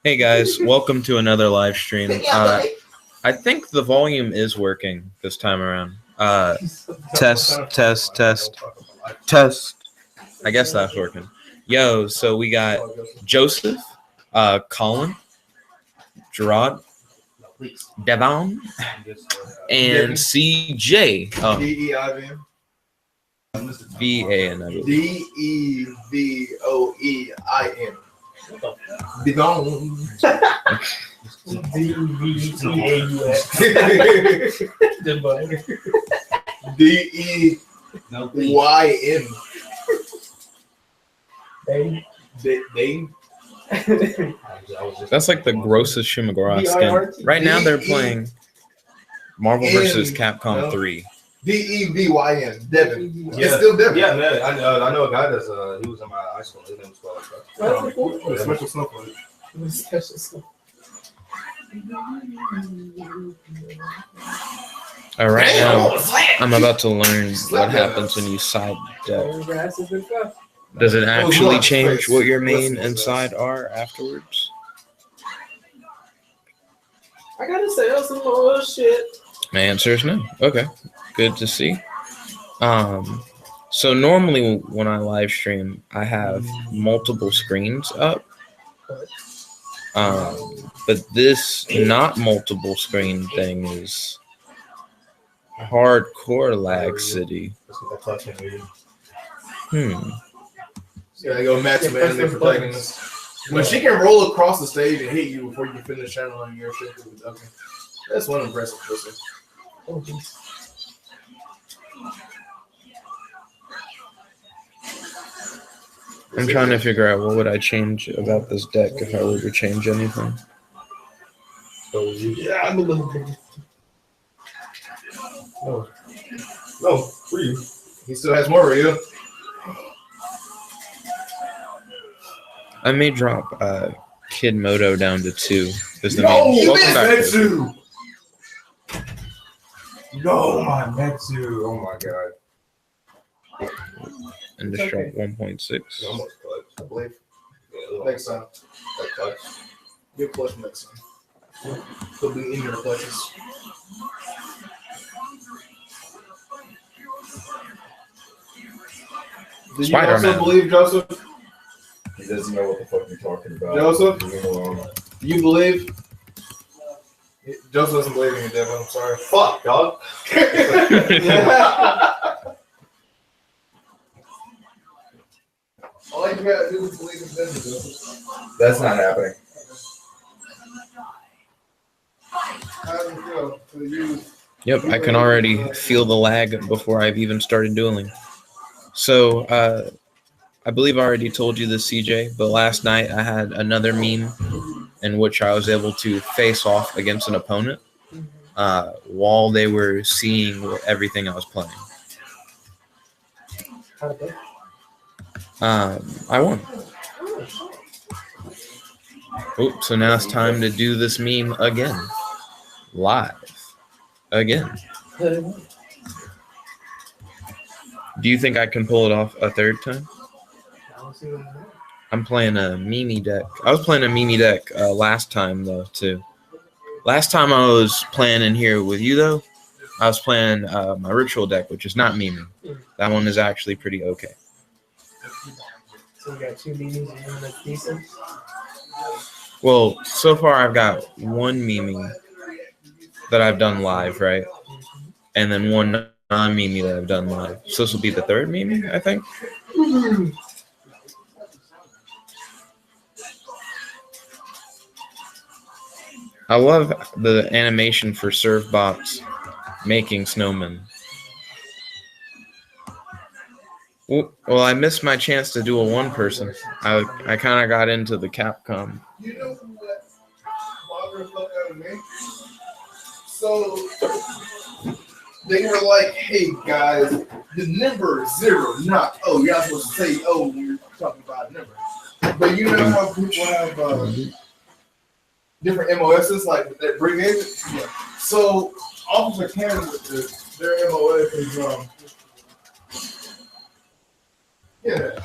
Hey guys, welcome to another live stream. I think the volume is working this time around. Test. I guess that's working. Yo, so we got Joseph, Colin, Gerard, Devon, and CJ. Oh, V-A-N, I believe. D-E-V-O-E-I-N. Devon. D-E-Y-N. They. That's like the grossest Shimagura skin. Right now they're playing Marvel vs. Capcom 3. D-E-V-Y-N. Devin. Yeah. It's still Devin. Yeah, man. I know a guy that's he was in my high school. His name was Special snowflake. All right, now I'm about to learn what happens when you side deck. Does it actually change what your main and side are afterwards? I gotta sell some more shit. My answer is no. Okay, good to see. So normally when I live stream, I have multiple screens up. But this not multiple screen thing is hardcore lag city. Yeah, I go match man the protagonist. When she can roll across the stage and hit you before you finish channeling your shit, okay. That's one impressive person. I'm trying to figure out what would I change about this deck if I were to change anything. Yeah, I'm a little bit. No, for you. He still has more Ryu. I may drop Kid Moto down to 2. Is the No, main. Welcome back. Metsu. No, my Metsu. Oh my god. And just drop 1.6. Almost clutch, I believe. Next time. Good clutch next time. He'll be in your clutches. Do you Spider-Man. also believe, Joseph? He doesn't know what the fuck you're talking about. Joseph? Leave him alone. Do you believe? Joseph doesn't believe in you, Devin. I'm sorry. Fuck, dog. All you gotta do is believe in Devin, Joseph. That's not happening. How does it feel to you? Yep, I can already feel the lag before I've even started dueling. So, I believe I already told you this, CJ, but last night I had another meme in which I was able to face off against an opponent while they were seeing everything I was playing. I won. Oh, so now it's time to do this meme again. Live. Again. Do you think I can pull it off a third time? I'm playing a Mimi deck. I was playing a Mimi deck last time, though, too. Last time I was playing in here with you, though, I was playing my ritual deck, which is not Mimi. That one is actually pretty okay. So you got 2 Mimis and one that's decent? Well, so far I've got one Mimi that I've done live, right? And then one non-Mimi that I've done live. So this will be the third Mimi, I think. I love the animation for serve bots making snowmen. Well, I missed my chance to do a one person. I kind of got into the Capcom. You know who that bothered the fuck out of me? So they were like, "Hey guys, the number is 0, not O. You're not supposed to say O when you're talking about a number." But you know how people have different MOSs like that bring in. Yeah. So Officer Cannon with their MOS is Yeah.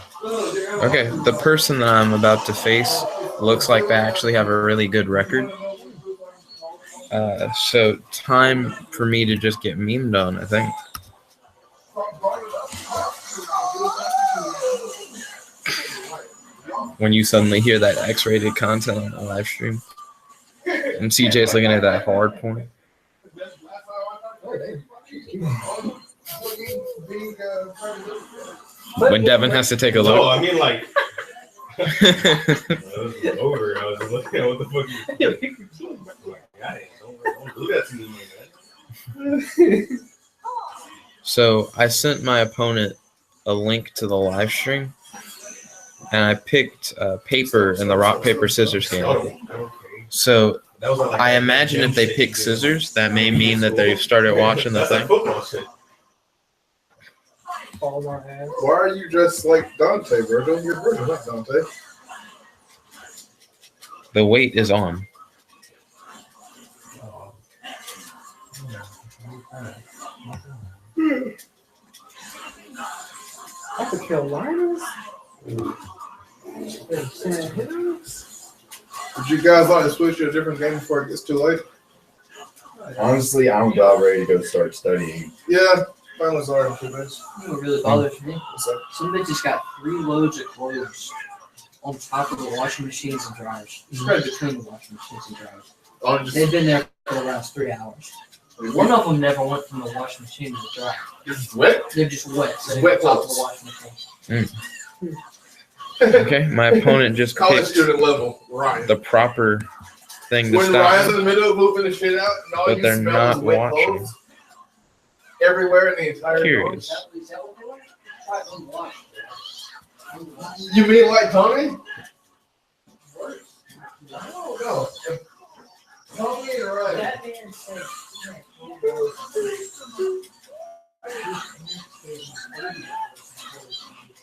Okay, the person that I'm about to face looks like they actually have a really good record. So time for me to just get memed on, I think. When you suddenly hear that X-rated content on the live stream, and CJ's looking at that hard porn. When Devin has to take a No, look. I mean like. It was over. I was looking at what the fuck you. Don't do that to me, man. So I sent my opponent a link to the live stream, and I picked paper in the rock paper scissors game. So I imagine if they pick scissors, that may mean that they've started watching the thing. Why are you dressed like Dante, bro? Don't your version, not Dante. The weight is on. I could kill Linus. Would you guys like to switch to a different game before it gets too late? Honestly, I'm about ready to go start studying. Yeah, finals are in 2 days. You know what really bothers me? What's that? Some bitches got 3 loads of clothes on top of the washing machines and dryers. Spread between the washing machines and dryers. Oh, just They've been there for the last 3 hours. One of them never went from the washing machine to the dryer. it's wet. They're just wet. So Wet they're on top of clothes. the washing machine. Okay, my opponent just College picked student level, Ryan. the proper thing to When Ryan's in stop, the middle of moving the shit out, and all but you they're smell not is wet watching. clothes everywhere in the entire Curious. Is that what they want? Try it on the wash. room. You mean like Tommy? I don't know. Tommy or Ryan? That man said,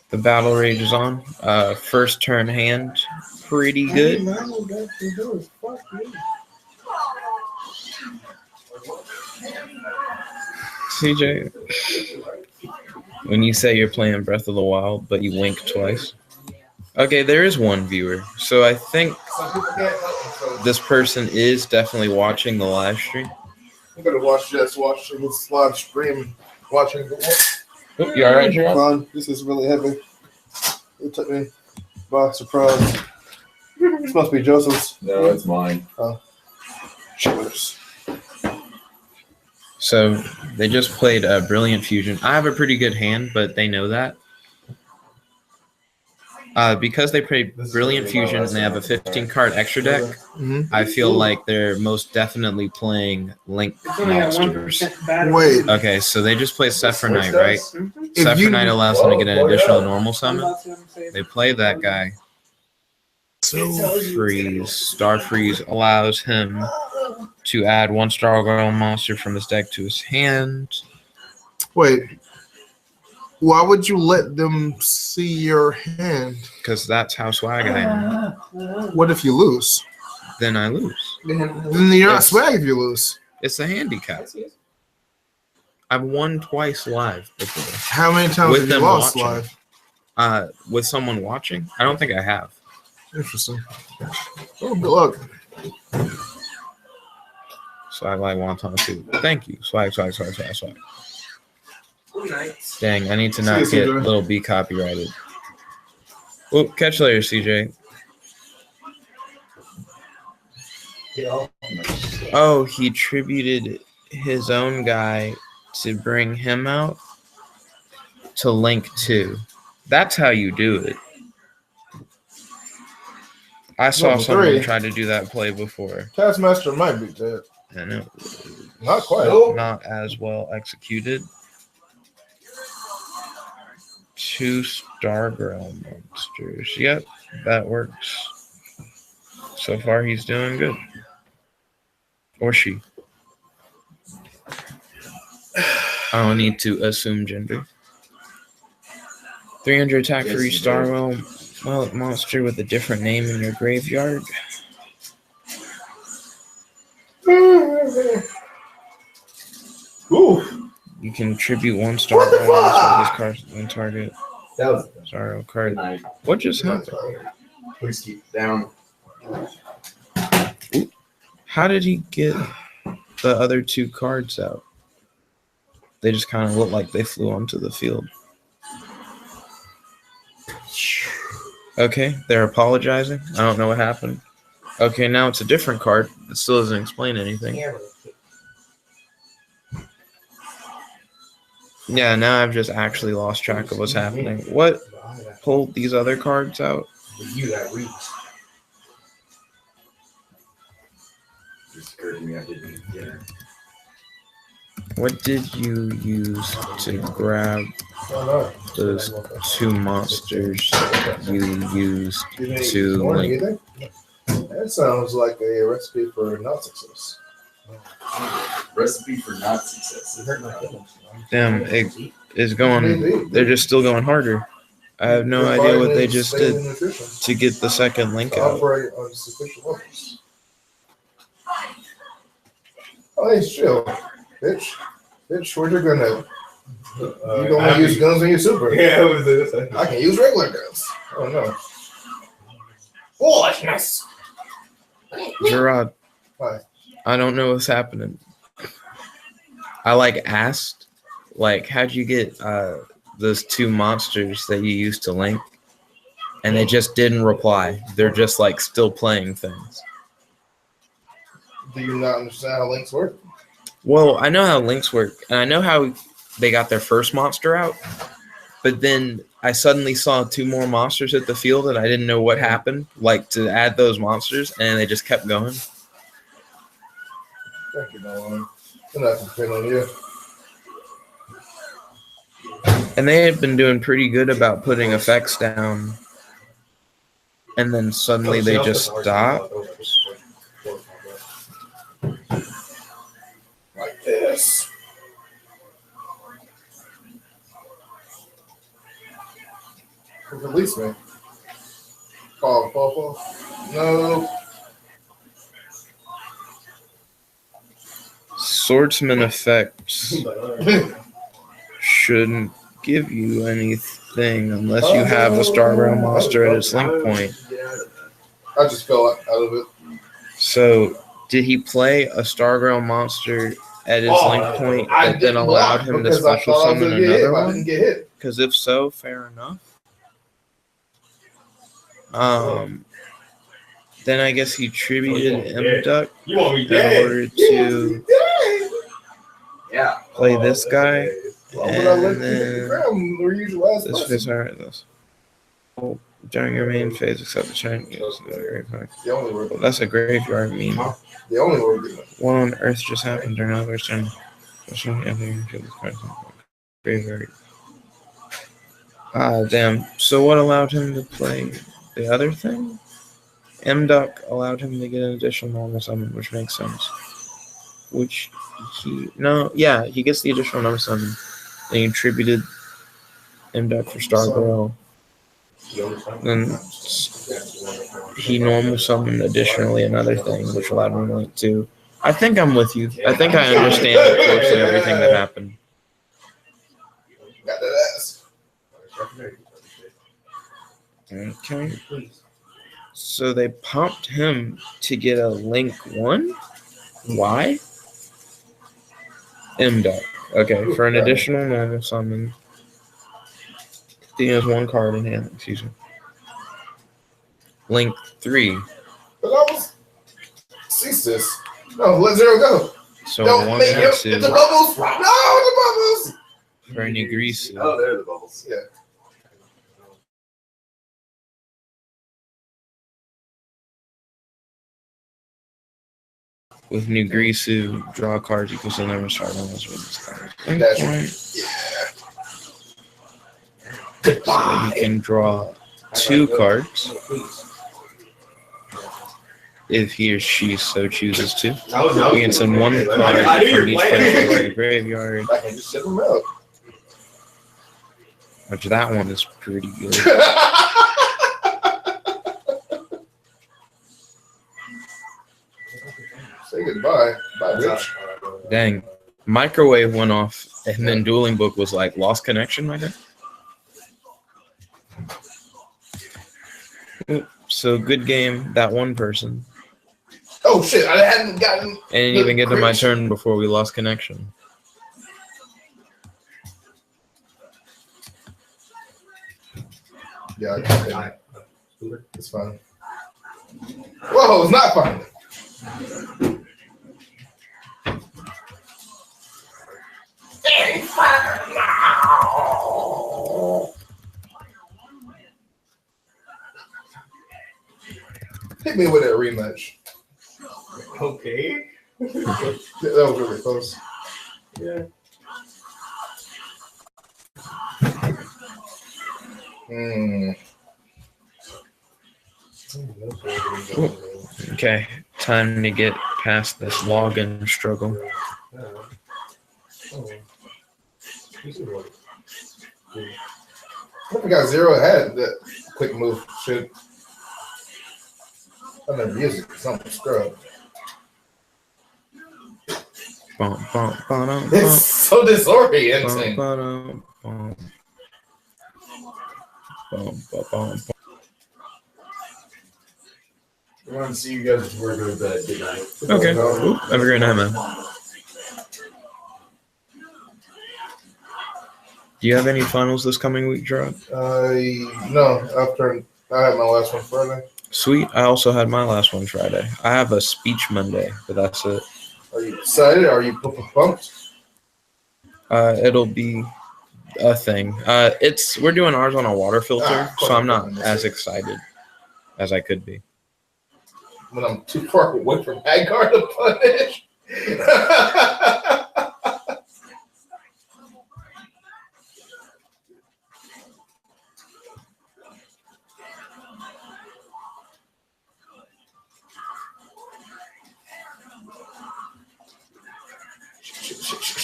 The battle rage is on. First turn hand, pretty good. CJ, when you say you're playing Breath of the Wild, but you wink twice. Okay, there is one viewer. So I think Some people can't help themselves. this person is definitely watching the live stream. I'm gonna watch this live stream. Watching. Oh, you alright, Gerald? Fun. This is really heavy. It took me by surprise. This must be Joseph's. No, it's mine. Cheers. So they just played Brilliant Fusion. I have a pretty good hand, but they know that. Because they played Brilliant Fusion and they have a 15 card extra deck, Mm-hmm. I feel like they're most definitely playing Link It's only got monsters. 1% battery. Wait. Okay, so they just play Sephiroth Knight, right? Mhm. If Sephiroth you- Knight allows them to get an additional normal I'm summon. about to say They play that guy. Freeze. Star Freeze allows him to add 1 Star Girl monster from his deck to his hand. Wait. Why would you let them see your hand? Because that's how swag I am. What if you lose? Then I lose. Then you're not Yes. swag if you lose. It's a handicap. I've won twice live before. How many times With have you them lost watching. live? With someone watching? I don't think I have. Interesting. Oh, good luck. Swag like wonton too. Thank you. Swag. Dang, I need to not See you, get CJ. little B copyrighted. Oh, catch you later, CJ. Oh, he tributed his own guy to bring him out to Link 2. That's how you do it. I saw Level someone 3. try to do that play before. Taskmaster might be dead. And it Not quite. was not as well executed. 2 Stargirl monsters. Yep, that works. So far, he's doing good. Or she. I don't need to assume gender. 300 attack for each Starwell monster with a different name in your graveyard. Ooh. You can tribute 1 What the Starwell monster fuck? with this card on target. That was Sorry, Good card. night. What just happened? Please keep it down. How did he get the other two cards out? They just kind of look like they flew onto the field. Okay, they're apologizing. I don't know what happened. Okay, now it's a different card. It still doesn't explain anything. Yeah, now I've just actually lost track of what's happening. What pulled these other cards out? you that reads. Just occurred to me I didn't eat dinner. What did you use to grab those two monsters you used to link? That sounds like a recipe for not success. Recipe for not success. Damn, it is going. They're just still going harder. I have no idea what they just did to get the second link out. Operate on sufficient levels. Oh, hey, chill, bitch. Bitch, where's your gun at? You don't want to use guns when you're super. Yeah, it was this. I can use regular guns. Oh no. Foolishness. Gerard, Hi. I don't know what's happening. I asked, how'd you get those two monsters that you used to link? And they just didn't reply. They're just still playing things. Do you not understand how links work? Well, I know how links work, and I know how they got their first monster out, but then I suddenly saw two more monsters at the field, and I didn't know what happened, to add those monsters, and they just kept going. Thank you, Nolan. I'm not complaining on you. And they had been doing pretty good about putting effects down, and then suddenly they just stopped. Like this. Release me. Fall. No. Swordsman effects shouldn't give you anything unless you have a Star Rail monster at its link point. I just fell out of it. So, did he play a Star Rail monster at his link point I that then didn't allowed block him to because I special thought I was summon gonna get hit, another but I one? didn't get hit. Because if so, fair enough. Then I guess he tributed M-Duck You want me in dead? order to Yeah. play this guy. Why would I let And you hit the then ground where you last this person? phase, alright, this. During your main phase, except the chain. Yes, The only word. well, that's a graveyard meme. The only word. What on earth just happened during another turn? Graveyard. Ah, damn. So what allowed him to play the other thing? M-Duck allowed him to get an additional normal summon, which makes sense. Which he gets the additional normal summon. And he attributed M-Duck for Star Girl. Then he normal summoned additionally another thing, which allowed him to link too. I think I'm with you. I think I understand closely everything that happened. Got that ass. Okay. So they pumped him to get a link 1? Why? M-Duck. Okay, for an additional normal summon. He has one card in hand, excuse me. Link 3. But I was. Cease this. No, let Zero go. So Don't one make him. Hetsu It's the bubbles. No, the bubbles. for a Nigrisu. Oh, there are the bubbles. Yeah. With Nigrisu, draw cards equals the number of start numbers with this card. That's So Goodbye. he can draw 2 cards if he or she so chooses to. We can send 1 card from each place to the graveyard, I can just ship them out. which that one is pretty good. Say goodbye. Bye, bitch. Dang. Microwave went off, and then Dueling Book was like, lost connection, I guess. So good game, that one person. Oh shit! I hadn't gotten. I didn't even get to my turn before we lost connection. Yeah, okay. It's fine. Whoa, it's not fine. It's fine now. Hit me with that rematch. Okay. That was really close. Yeah. Okay, time to get past this login struggle. I got 0 ahead. That quick move shit. I never use it because I'm a scrub. It's so disorienting. I want to see you guys before I go to bed. Good night. Okay, Oop, have a great night, man. Do you have any finals this coming week, Gerard? No, after I had my last one Friday. Sweet. I also had my last one Friday. I have a speech Monday, but that's it. Are you excited? Are you pumped? It'll be a thing. We're doing ours on a water filter, so I'm not as excited as I could be. When I'm too far away from Hagar to punish.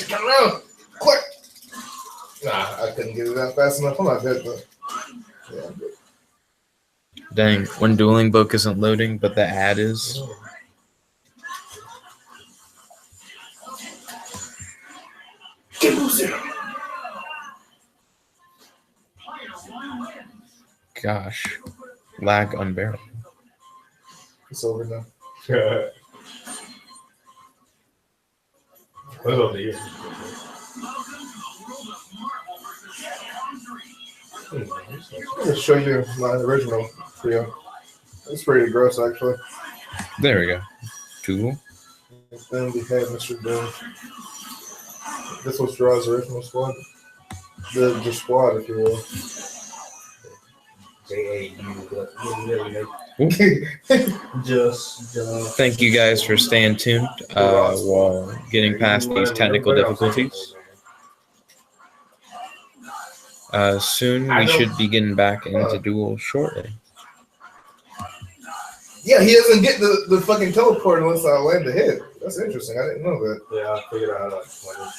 Come around, quick! Nah, I couldn't get it that fast enough. I'm not dead though. Yeah, I'm good. Dang, when Dueling Book isn't loading, but the ad is. Gosh, lag unbearable. It's over now. What's over here? I'm gonna show you my original trio. It's pretty gross, actually. There we go. Cool. Then we had Mr. Doom. This was Gerard's original squad. The squad, if you will. Just Thank you guys for staying tuned while getting past these technical difficulties. Soon we should be getting back into duel shortly. Yeah, he doesn't get the fucking teleport unless I land a hit. That's interesting. I didn't know that. yeah, I figured out how to explain it.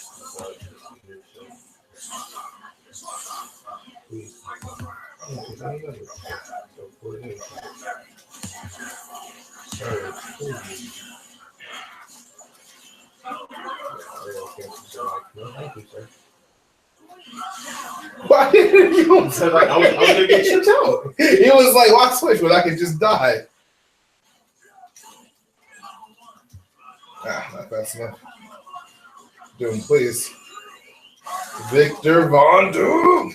Why didn't you? So, like, I was gonna get you out. He was like, why switch when I could just die? Not fast enough. Doom, please. Victor Von Doom.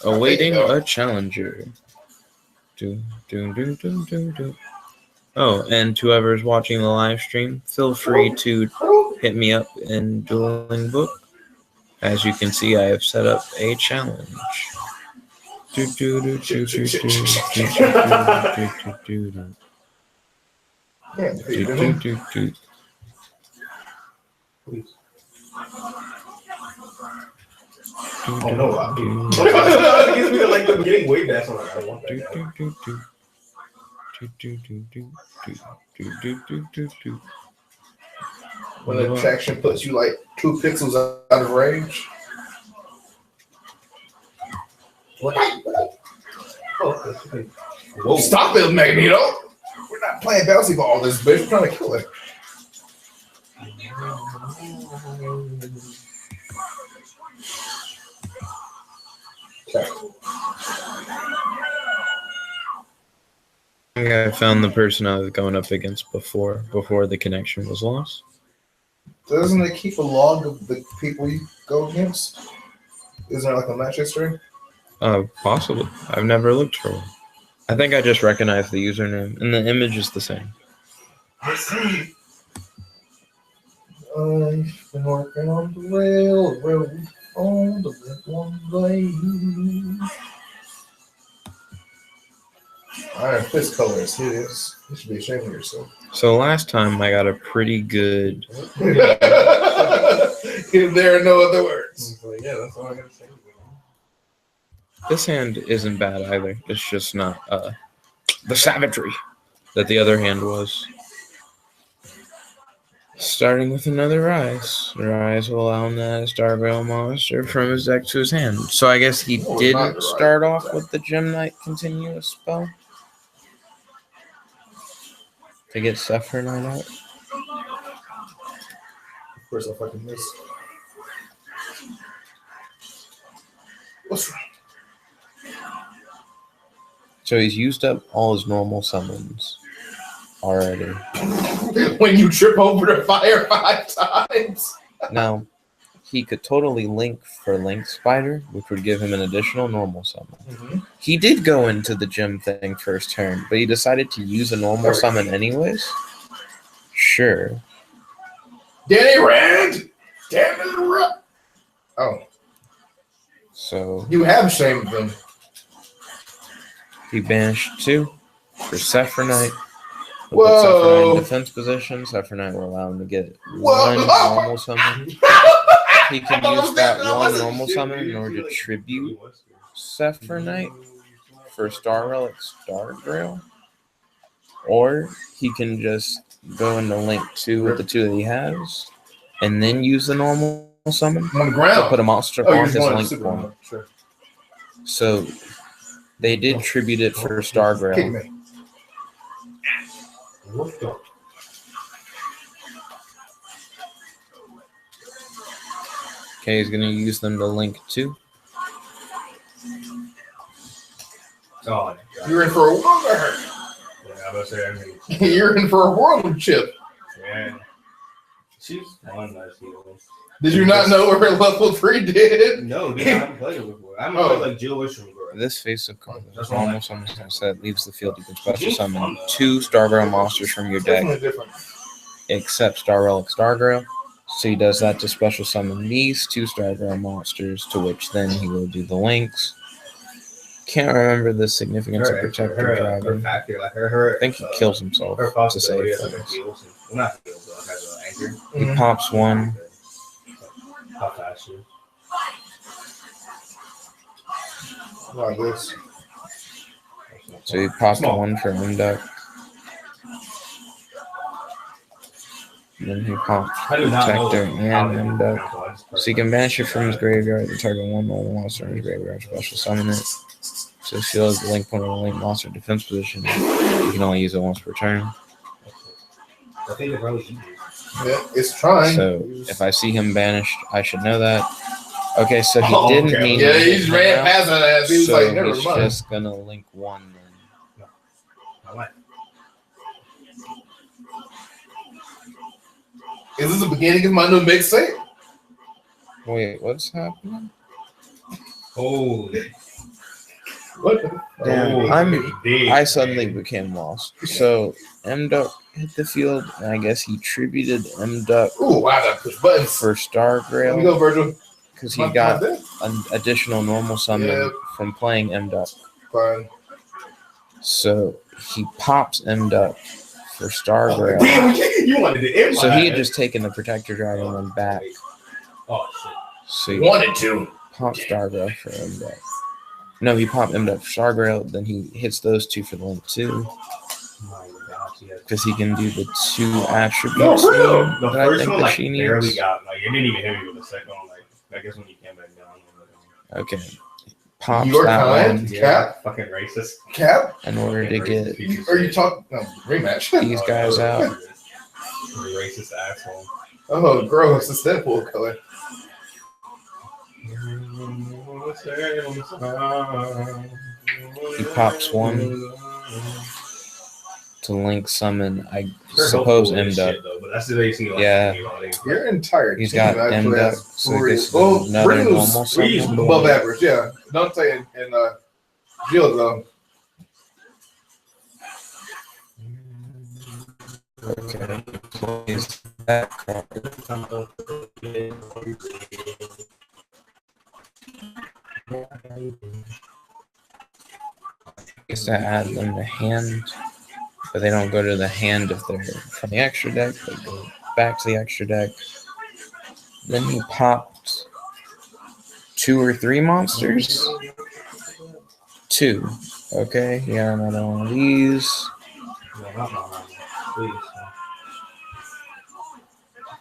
Awaiting a challenger. Oh, and whoever's watching the live stream, feel free to hit me up in Dueling Book. As you can see, I have set up a challenge. Oh no! It gives me like the beginning wave dance. I'm like, I want that. When the attraction puts you like 2 pixels out of range. What? Oh, okay. Whoa. Stop it, Magneto! We're not playing bouncy ball this bitch. We're trying to kill it. Okay. think I found the person I was going up against before the connection was lost. Doesn't it keep a log of the people you go against? Isn't there like a match history? Possibly. I've never looked for one. I think I just recognize the username, and the image is the same. I've been working on the railroad on the one way. Iron Fist color is hideous. You should be ashamed of yourself. So last time I got a pretty good. If there are no other words. Yeah, that's all I gotta say. This hand isn't bad either. It's just not the savagery that the other hand was. Starting with another rise. Rise will allow him to add a Stargrail monster from his deck to his hand. So I guess he Oh, didn't not start right. off with the Gem Knight continuous spell to get Zephyr Knight out. Of course, I fucking missed. What's wrong? So he's used up all his normal summons already. When you trip over the fire 5 times. Now, he could totally link for Link Spider, which would give him an additional normal summon. Mm-hmm. He did go into the gym thing first turn, but he decided to use a normal summon anyways. Sure. Danny Rand! Damn it! Oh, So you have shamed them. he banished 2 for Zephyr Knight. He'll Whoa. put Zephyr Knight in defense position. Zephyr Knight will allow him to get Whoa. 1 normal summon. He can use that 1 normal summon in order to tribute Zephyr Knight for Star Relic Stargrail. Or he can just go into Link 2 with the 2 that he has, and then use the normal summon On the to ground. put a monster Oh, you on just his wanted Link Superman. form. Sure. So they did tribute it for Kick Stargrail. me. What the? Okay, he's gonna use them to Link 2. Oh, You're in for a world of hurt. yeah, I was say, I mean, You're in for a world of chip. yeah. She's one nice heal. Did you not know her level 3 did? No, dude, I haven't played it before. I haven't Oh. played like Jill Wisham before. This face of cards, That's normal all. summon set leaves the field. You can special summon 2 Stargrail monsters from your deck, Definitely different. except Star Relic Stargrail. So he does that to special summon these 2 Stargrail monsters, to which then he will do the links. Can't remember the significance of Protector her Dragon. factor, like her, I think he kills himself her to foster save has like a things. heal. Well, not heal, but like has an anchor. He pops 1. How fast she is. Like this. So he popped Small. 1 for Moonduck. And then he popped I do not know Protector how and they do Moonduck. that, so I just So he can banish it from his graveyard to target 1 normal monster in his graveyard, special summon it. So if he has the link point of a link monster defense position, you can only use it once per turn. I think it's really easy. Yeah, it's trying. So if I see him banished, I should know that. Okay, so he Oh, didn't okay. mean Yeah, to he hit just him ran out, past that ass. He was so like, never he's mind. just gonna link 1 then. I like Is this the beginning of my new mixtape? Wait, what's happening? Oh, What the? Damn, big, I suddenly man. became lost. So M-Duck hit the field, and I guess he tributed M-Duck Ooh, wow, I gotta push buttons. for Star Let me Grail go, Virgil. because he got My- an additional normal summon Yeah. from playing M-Duck. Fine. So he pops M-Duck for Star Oh, Grail. Damn, you wanted to end So my he had ass. just taken the Protector Dragon one back. Oh shit. So he Wanted to. popped Stargrail for M-Duck. No, he popped M-Duck for Stargrail, then he hits those 2 for the link 2. Oh my gosh, yes. Because he can do the 2 attributes No, for real. that The I first think one that like she barely needs. got like it didn't even hit me with the second one. Like I guess when you came back down. Okay. Pops Your that kind? one Yeah, Cap? fucking racist. Cap? in order to get Are you talking? No, rematch. these guys out. You racist asshole. Oh, gross. It's Deadpool color. He pops 1. to link summon, I They're suppose helpful as M-Duck. shit, though, but that's the way you see like Yeah. Your entire He's team got actually M-Duck, has so I three. guess Well, another Ryu's normal Ryu's summon. normal. above average, yeah. Dante and Yugioh. Okay. Plays that card. I guess I add them to hand, but they don't go to the hand if they're from the extra deck. They go back to the extra deck. Then he popped 2 or 3 monsters. 2. Okay, yeah, another one of these. Please.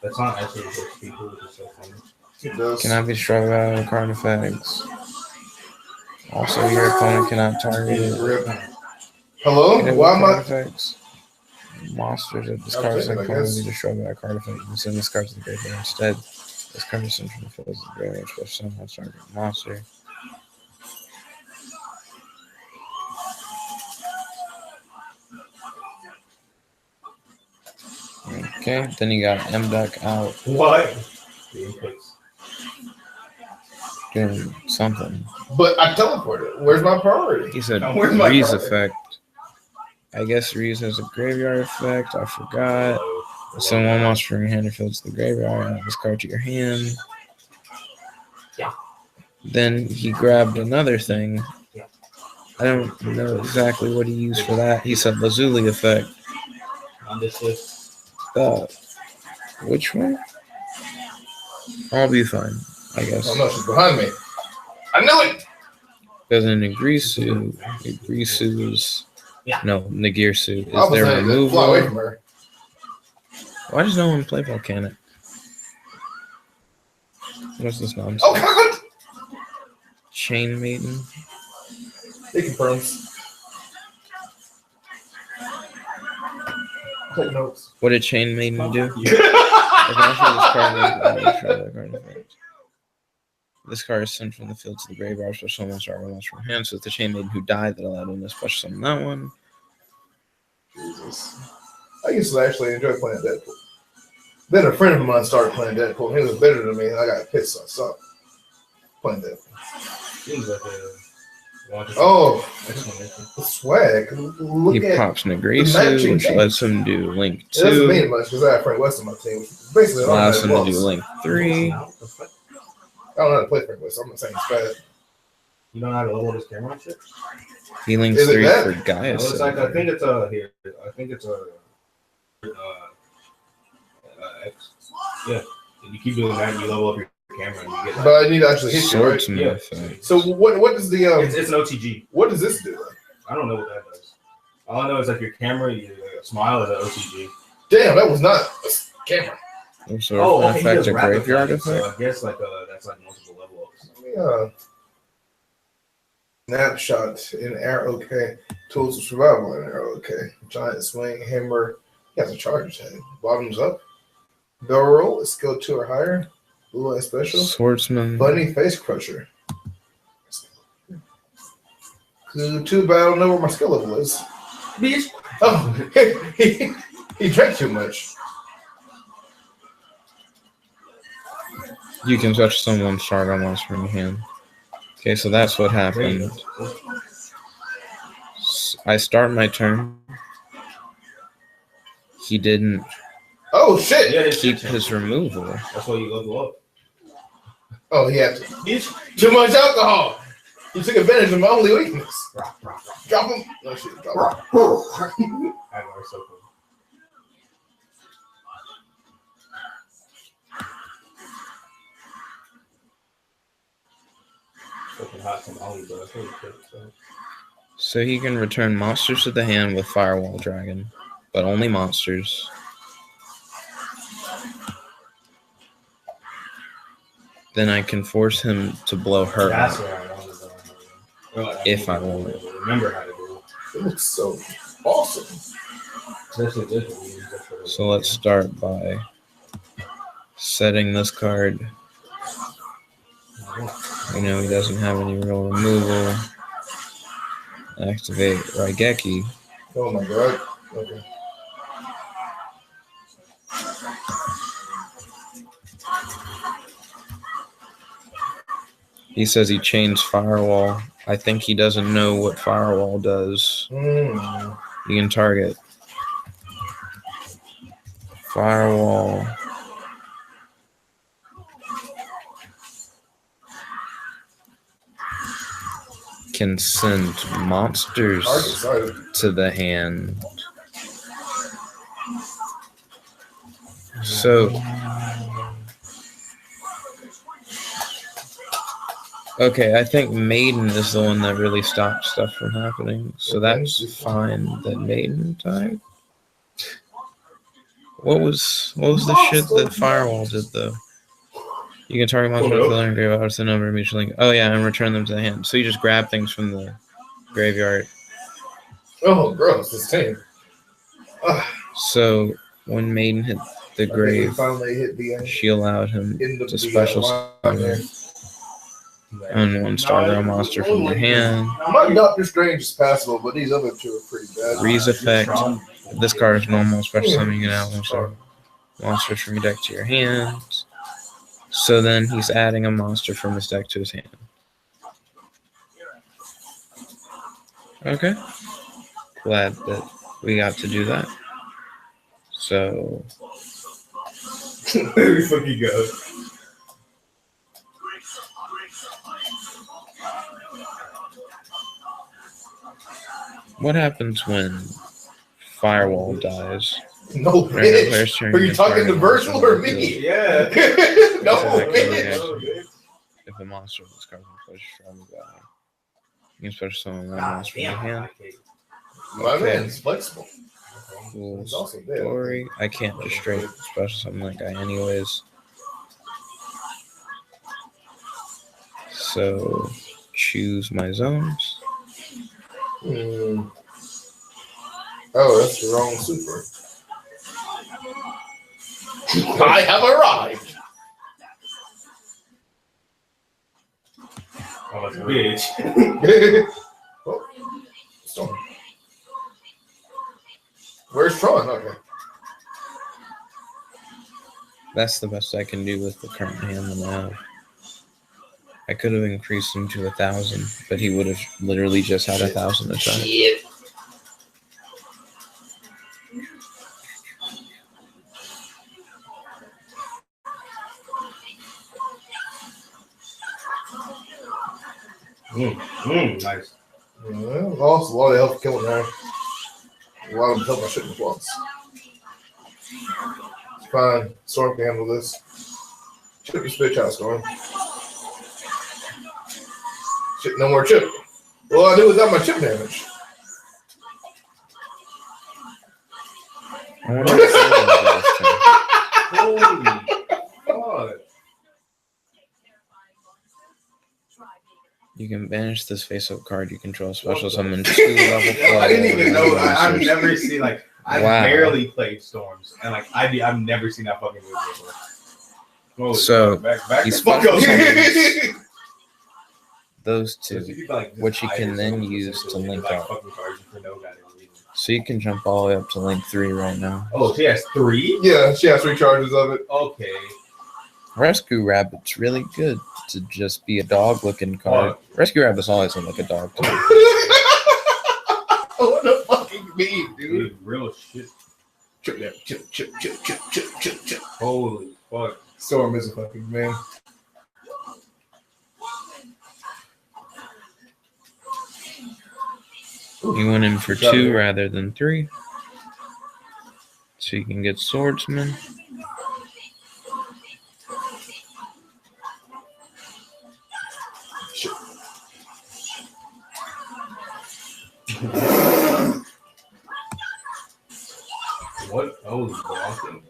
That's not actually supposed to be cool. It's so funny. It does. Cannot be struck by card effects. Also, your opponent cannot target it. Rip. Hello? Hit it Why with am card I? effects. Monsters of this I'm card thinking, set I can only guess. be destroyed by a card effect. And send this card to the graveyard instead. This card is sent from the field to the graveyard, special summon target monster. Okay, then you got M-Duck out What? The inputs. doing something. But I teleported. Where's my priority? He said Where's my Reese card? effect. I guess Reese has a graveyard effect. I forgot. Hello. Send one monster from your hand or field to the graveyard. Add this card to your hand. Yeah. Then he grabbed another thing. Yeah. I don't know exactly what he used for that. He said Lazuli effect. On this list. Which one? I'll be fine, I guess. Oh no, she's behind me. I knew it. Because in Nigirisu's no, Nigirsu I is was there gonna fly away removal. from her. Why does no one play Volcanic? What's this nonsense? Oh God! Chain Maiden? He confirms. Take notes. What did Chain Maiden do? This card is sent from the field to the graveyard, so someone started once from hand. So it's the Chain Maiden who died that allowed him to special summon that one. Jesus. I used to actually enjoy playing Deadpool. Then a friend of mine started playing Deadpool. He was better than me, and I got pissed, so I stopped playing Deadpool. Seems like Oh, the swag. Look He at pops the Nigrisu, matching which thing. lets him do Link It doesn't 2, mean much because I have Frank West on my team. Basically, I don't, allows him know to do Link 3. I don't know how to play Frank West. I'm not saying it's bad. You don't know how to level his camera and shit? He links Is it 3 that? for No, Gaia. it's like, I think it's here. I think it's X. Yeah. If you keep doing that, you level up your camera and you get like. But I need to actually hit you, right? Swordsman Yeah. effect. So what is the It's an OTG. what does this do? I don't know what that does. All I know is like your camera, your smile is an OTG. Damn, that was not a camera. Some sort of okay, he effect, does a rapid graveyard fire, effect. So I guess like that's like multiple level ups. Let me snapshot in arrow. Okay, tools of survival in arrow. Okay, giant swing hammer. He has a charge head. Bottoms up. Barrel roll is skill 2 or higher. Blue eye special. Swordsman. Bunny face crusher. Too bad I don't know where my skill level is. Bitch. Oh, he drank too much. You can touch someone's Sargon monster from your hand. Okay, so that's what happened. I start my turn. He didn't Oh shit! Yeah, keep his removal. That's why you level up. Oh, he had to. Bitch. Too much alcohol. He took advantage of my only weakness. Rock, rock, rock. Drop him. No shit. Drop Rock. him. I know, it's so cool. Fucking hot tamale, bro. Holy shit, so. So he can return monsters to the hand with Firewall Dragon, but only monsters. Then I can force him to blow her That's up. what I wanted to know. If I want. Remember how to do it. It looks so awesome. Especially this one. So let's start by setting this card. We know he doesn't have any real removal. Activate Raigeki. Oh my god. Okay. He says he chains Firewall. I think he doesn't know what Firewall does. Mm. You can target Firewall. Can send monsters Already decided. to the hand. So, okay, I think Maiden is the one that really stops stuff from happening. So that's fine that Maiden died. What was the shit that Firewall did though? You can target monsters with filling grave out the number of mutual link. Oh yeah, and return them to the hand. So you just grab things from the graveyard. Oh, gross. It's tame. So when Maiden hit the grave, Finally hit the end. she allowed him In the to special line there. summon one Stargirl monster from your hand. My Doctor Strange is passable, but these other two are pretty bad. Freeze effect. If this card is normal, special summon, you can add one monster from your deck to your hand. So then he's adding a monster from his deck to his hand. Okay. Glad that we got to do that. So There we fucking go. what happens when Firewall dies? No, Random bitch. player's turn, Are you your talking to target Virgil monster or will deal- me? Yeah. No, Exactly. bitch. If a monster with this card is special from the battle, you can special summon one God monster from your damn. hand. My Okay. man's flexible. Cool He's also dead. story. I can't just straight special summon that guy anyways. So choose my zones. Hmm. Oh, that's the wrong super. I have arrived. Oh, that's a bitch. Oh, Storm. Where's Tron? Okay. That's the best I can do with the current hand that I have. I could have increased him to 1,000, but he would have literally just had 1,000 attack. Nice. Well, lost a lot of health killing there. A lot of health I shouldn't have lost. It's fine. Storm can handle this. Chip this bitch out, Storm. Shit, no more chip. Well, I do without my chip damage. I wonder if it's Holy God. you can banish this face-up card you control, special summon 2 level 4. I didn't even know. I've monsters. never seen I've Wow. barely played Storms, and I've never seen that fucking movie before. Holy So, fuck, back he's the fuck up. fucking- Those So two. you could, like, which you just can hide then yourself use to essentially, link like, up. fucking cards for no goddamn reason. So you can jump all the way up to link 3 right now. Oh, she has 3? Yeah, she has 3 charges of it. Okay. Rescue Rabbit's really good to just be a dog-looking card. Rescue Rabbit's always look like a dog too. What the fucking mean, dude? Dude, real shit. Chip that. Chip, chip, chip, chip, chip, chip, chip. Holy fuck. Storm is a fucking man. You went in for 2 rather than 3. So you can get Swordsman. What? Oh, blocking.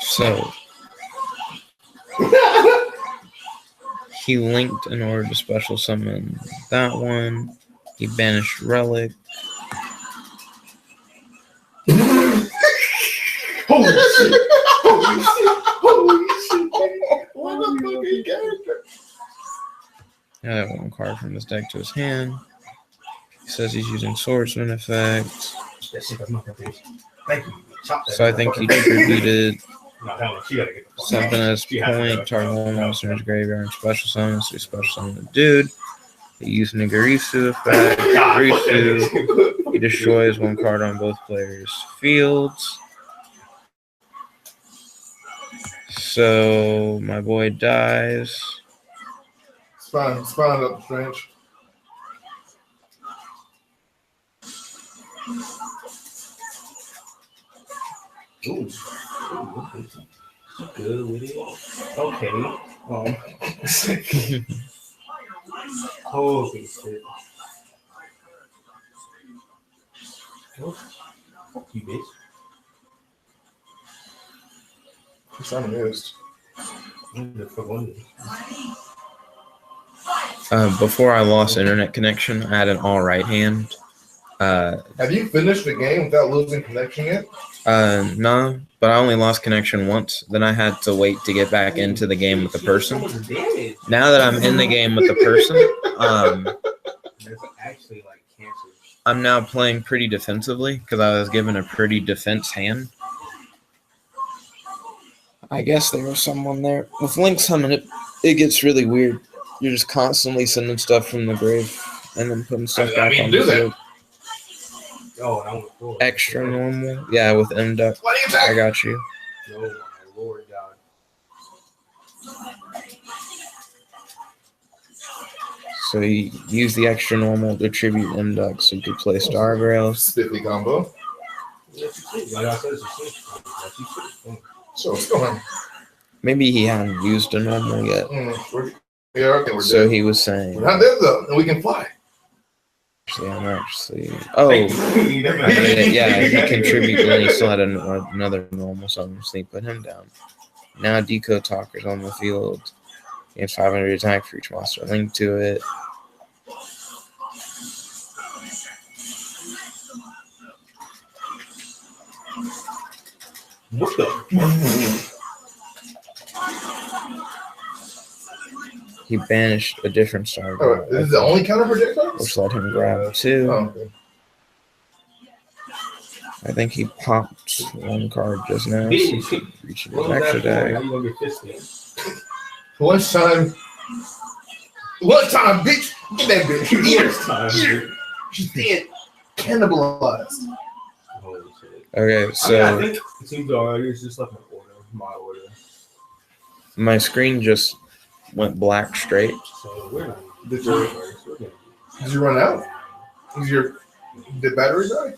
So he linked in order to special summon that one. He banished Relic. Holy shit! Holy shit! Holy shit! What the fucking character? Add one card from his deck to his hand. He says he's using swordsman effects. That shit, that's my face. Thank you. Chop that So I think he motherfucker. tributed No, hell no, she gotta get the fuck something out. as She has to point, go. target one monster in his graveyard, and special summon, so he special summon the dude. He used Nigarisu effect. God, fuck that Nigarisu. bitch. He destroys one card on both players' fields. So my boy dies. It's fine. It's fine, Dr. Strange. Ooh. Good with it. Okay. Holy shit. Oh, fuck you, bitch. It's unused. What the fuck was it? Before I lost internet connection, I had an all right hand. Have you finished the game without losing connection yet? No, but I only lost connection once. Then I had to wait to get back into the game with the person. Now that I'm in the game with the person, That's actually like cancer. I'm now playing pretty defensively because I was given a pretty defense hand. I guess there was someone there. With Link Summon, it gets really weird. You're just constantly sending stuff from the grave and then putting stuff back on the do that. field. Oh, and I was cool. Extra normal. Yeah, with M-Duck. Why do you attack? I got you. Oh my lord, God. So he used the extra normal to tribute M-Duck so you could play Stargrails. Spiffy combo. Like I said, it's a shit. So what's going on? Maybe he hadn't used a normal yet. Yeah, okay, we're So dead. he was saying, We're not dead though, and we can fly. actually, I'm actually. Oh, Yeah, yeah, he contributed and he still had another normal summon, so he put him down. Now Decode Talker's on the field. He has 500 attack for each monster linked to it. What the? He banished a different star, Oh, this is the only counter projectile? which let him grab two. Oh, okay. I think he popped one card just now. So he could reach his What was extra that for? deck. How you gonna get fisted? Lunchtime. Lunchtime, bitch! Get that bitch. Ear. Time, Ear. dude. She's dead. Cannibalized. Holy shit. Okay, I so think it seems alright. It's just like an order, my order. my screen just went black straight. So we're Did you run out? Did battery die?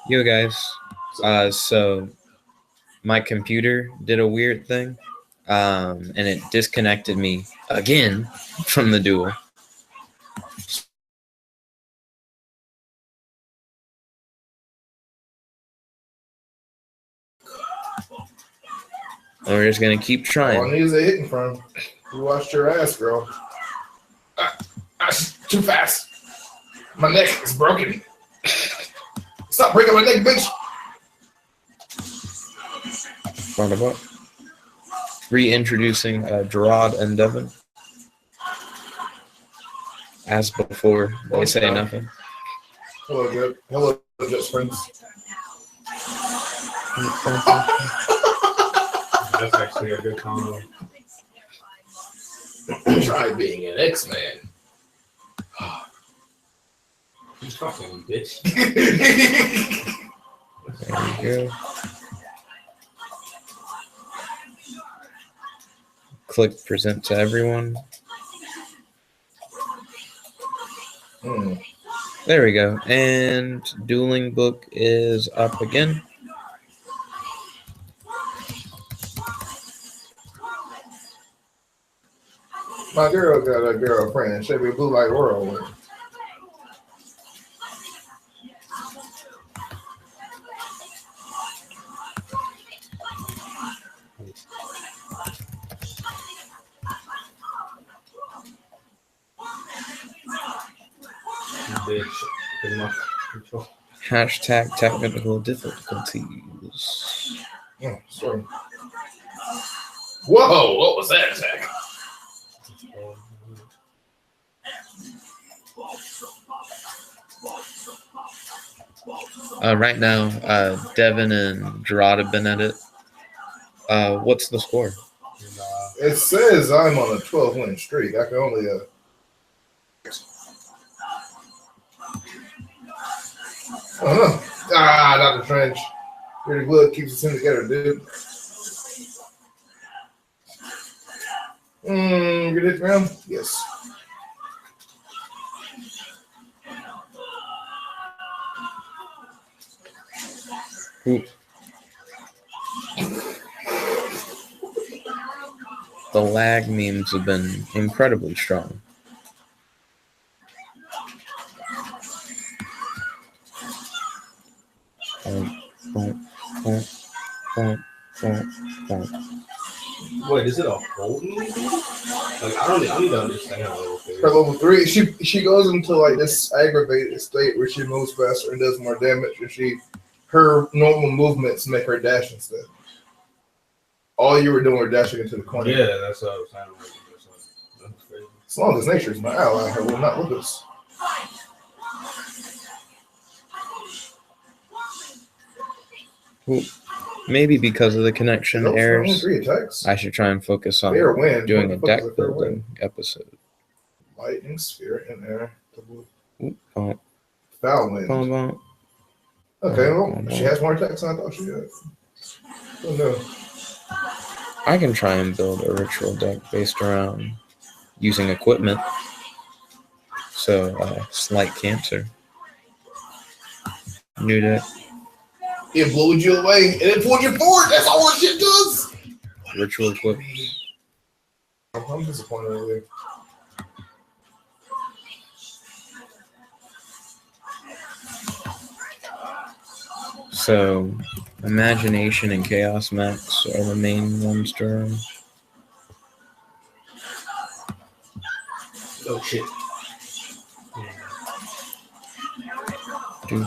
Yo guys, so my computer did a weird thing, and it disconnected me again from the duel. And we're just gonna keep All trying. I need is a hitting from. You watched your ass, girl. Too fast. My neck is broken. Stop breaking my neck, bitch. What about reintroducing Gerard and Devin? As before, they say nothing. Hello, good. Hello, just friends. That's actually a good combo. Try being an X-Man. You fucking bitch. There you go. Click present to everyone. There we go. And Dueling book is up again. My girl got a girlfriend. Should be blue like whirlwind. Bitch. Good enough. Control. Hashtag technical difficulties. Sorry. Whoa! What was that attack? Right now, Devin and Gerard have been at it. What's the score? It says I'm on a 12-win streak. I can only Dr. Trench. Pretty good. Keeps us in together, dude. Get it round? Yes. Ooh. The lag memes have been incredibly strong. Wait, is it a holding? Like I don't even understand how it works. Her level 3, she goes into like this aggravated state where she moves faster and does more damage, and her normal movements make her dash instead. All you were doing was dashing into the corner. Yeah, that's what I was saying. That's crazy. As long as nature is my ally, I will not look us. Ooh. Maybe because of the connection Those are only errors, 3 attacks. I should try and focus on Fair win. doing a What the fuck deck is a fair win? building episode. Lightning, sphere, and air. Ooh, bump, Foul wind. bump, bump. Okay, well, she has more attacks than I thought she had. Oh no. I can try and build a ritual deck based around using equipment. So, slight cancer. New deck, It blew you away and it pulled you forward. That's all that shit does. ritual equip. I'm disappointed with you. So, Imagination and Chaos Max are the main ones to run. Oh shit. Do.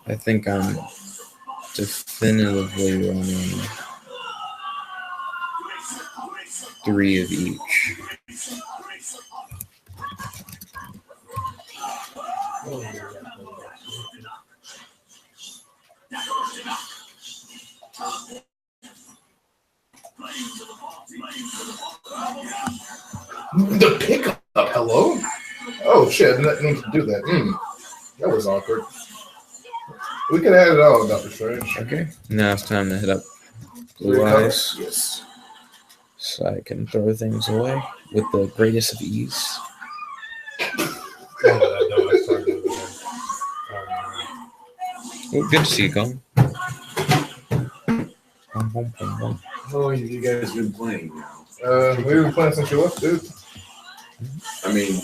I think I'm definitively running 3 of each. The pickup, hello? Oh shit, I didn't mean to do that. That was awkward. We could add it all, Dr. Strange. Okay, now it's time to hit up Blue Eyes Yes. so I can throw things away with the greatest of ease. Oh, good to see you, Colin. How long have you guys been playing now? We've been playing since you left, dude. I mean,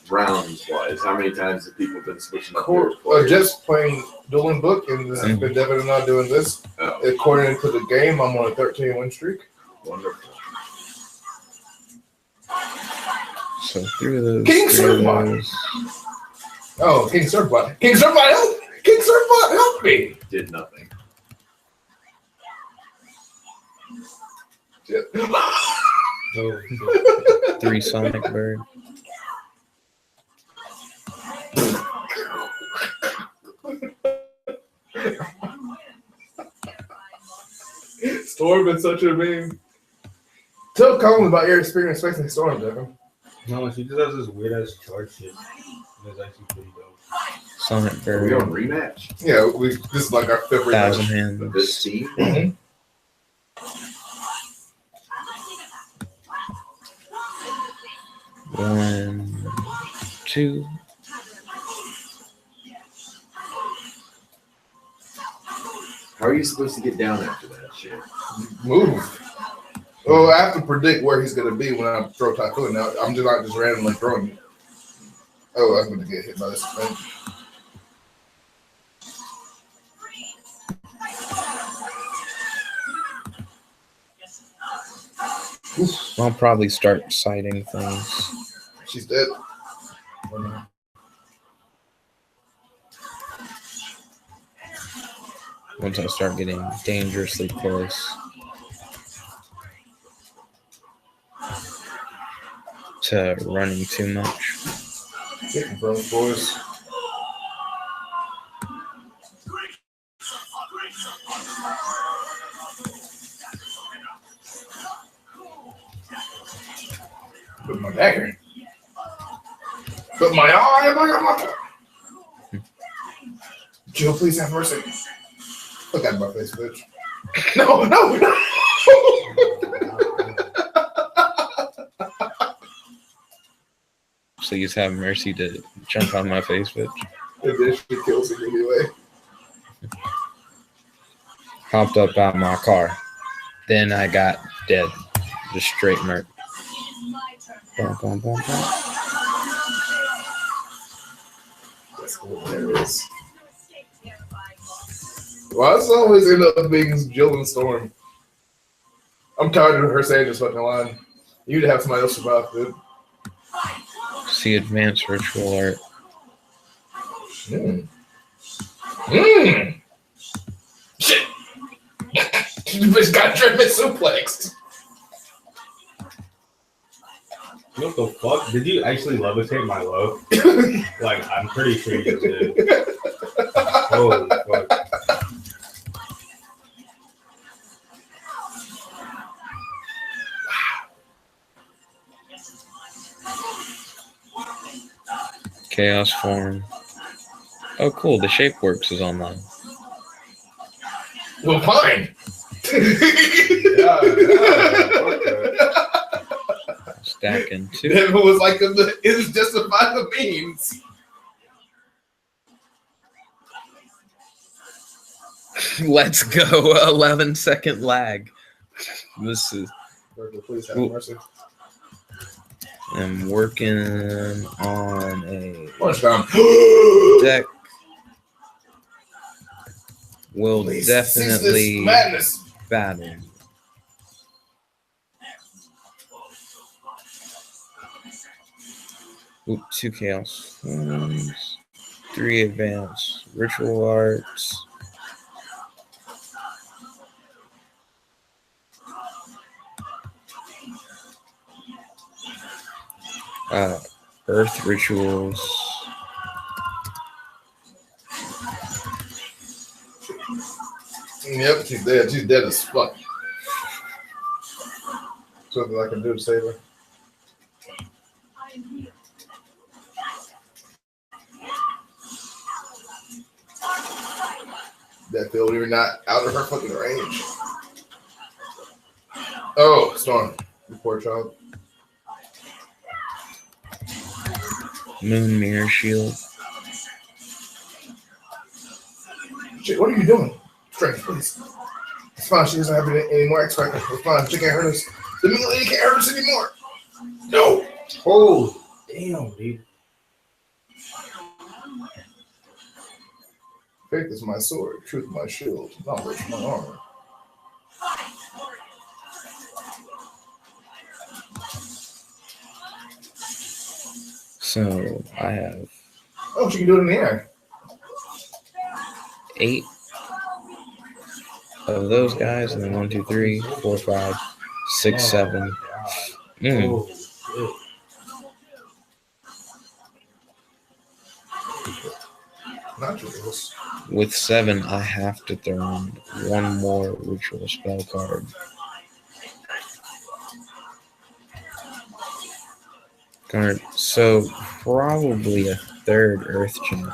rounds wise, how many times have people been switching up their players? Just playing Dueling book, and this has been Devin and I doing this. Oh, According to the game, I'm on a 13-win streak. wonderful. So through those. King three of Surfbot. those. Oh, King Surfbot. King Surfbot, help! King Surfbot, help me! Did nothing. Shit. Oh, 3 Sonic Bird. Storm been such a meme. Tell Colin about your experience facing Storm, Devin. no, she just has this weird ass charge shit. It's actually pretty dope. Sonic Are we on Bird. rematch? Yeah, this is like our fifth Thousand rematch. Of this Hands. team? Mhm. One, two. How are you supposed to get down after that shit? Move. Well, I have to predict where he's going to be when I throw Typhoon. Now, I'm just not just randomly throwing it. Oh, I'm going to get hit by this thing. I'll probably start citing things. She's dead. Once I start getting dangerously close to running too much. Getting from boys. Put my dagger. Put my eye. Joe, please have mercy. Look at my face, bitch. No. Please have mercy to jump on my face, bitch. And then she kills him anyway. Hopped up out my car. Then I got dead. Just straight murk. Bum, bum, bum, bum. That's hilarious. Why does it always end up being Jill and Storm? I'm tired of her saying this fucking line. You need to have somebody else survive, dude. See advanced ritual art. Shit! You just got German suplexed. What the fuck? Did you actually levitate my low? Like, I'm pretty sure you just did. Holy fuck. Chaos form. Oh, cool. The Shapeworks is online. Well, fine. Stacking 2. It was like it was justify the means. Let's go. 11-second lag. This is. Please have Ooh. mercy. I'm working on a Lunchtime. deck. Will Please cease this definitely madness. battle. Oop, 2 chaos forms, 3 advanced ritual arts. Earth rituals. Yep, she's dead. She's dead as fuck. Something I can do to save her. That field, you're not out of her fucking range. Oh, Storm. You poor child. Moon mirror shield. Shit, what are you doing? Strength, please. It's fine. She doesn't have any more X Factor. It's fine. She can't hurt us. The meat lady can't hurt us anymore. No. Oh, damn, dude. Faith is my sword. Truth my shield. Knowledge my armor. So I have Oh, she can do it in the air. 8 of those guys, and then 1, 2, 3, 4, 5, 6, 7, Oh, shit. Naturals. With 7, I have to throw in one more ritual spell card. So probably a 3rd Earth Chant.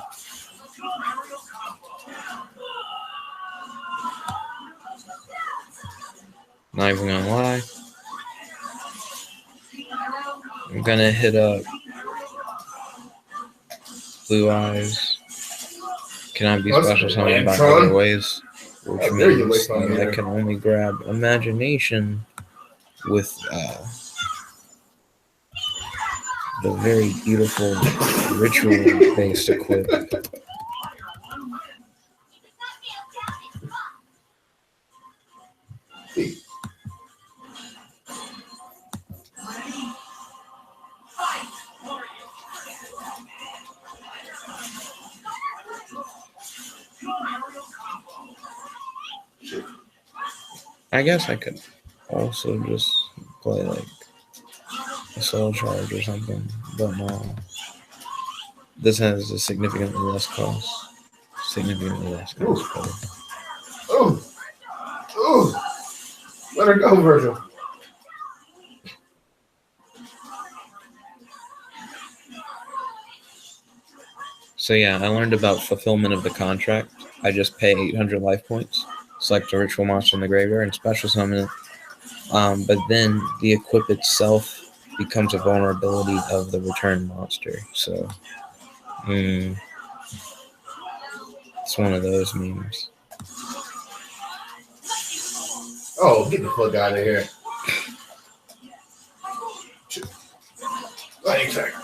Not even gonna lie. I'm gonna hit up Blue Eyes. Cannot be special summoned by other ways, which How dare you means waste my that I mana. can only grab Imagination with the very beautiful ritual-based equip. I guess I could also just play like a soul charge or something, but no. This has a significantly less cost. Significantly less cost. Ooh. Ooh. Let her go, Virgil. So yeah, I learned about fulfillment of the contract. I just pay 800 life points, select a ritual monster in the graveyard, and special summon it. But then the equip itself becomes a vulnerability of the return monster. So, it's one of those memes. Oh, get the fuck out of here. Exactly.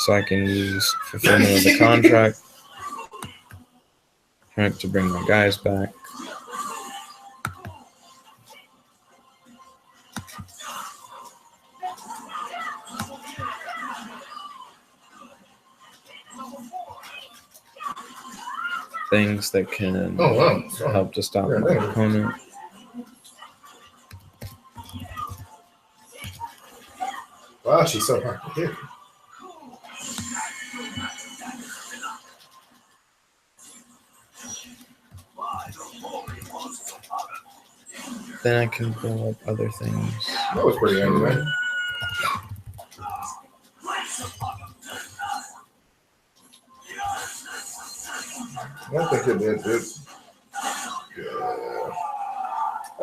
So I can use fulfillment of the contract to bring my guys back. Things that can help to stop my opponent. Wow, she's so hard to hit. Then I can pull up other things. That was pretty anyway. I think it did, dude. Yeah.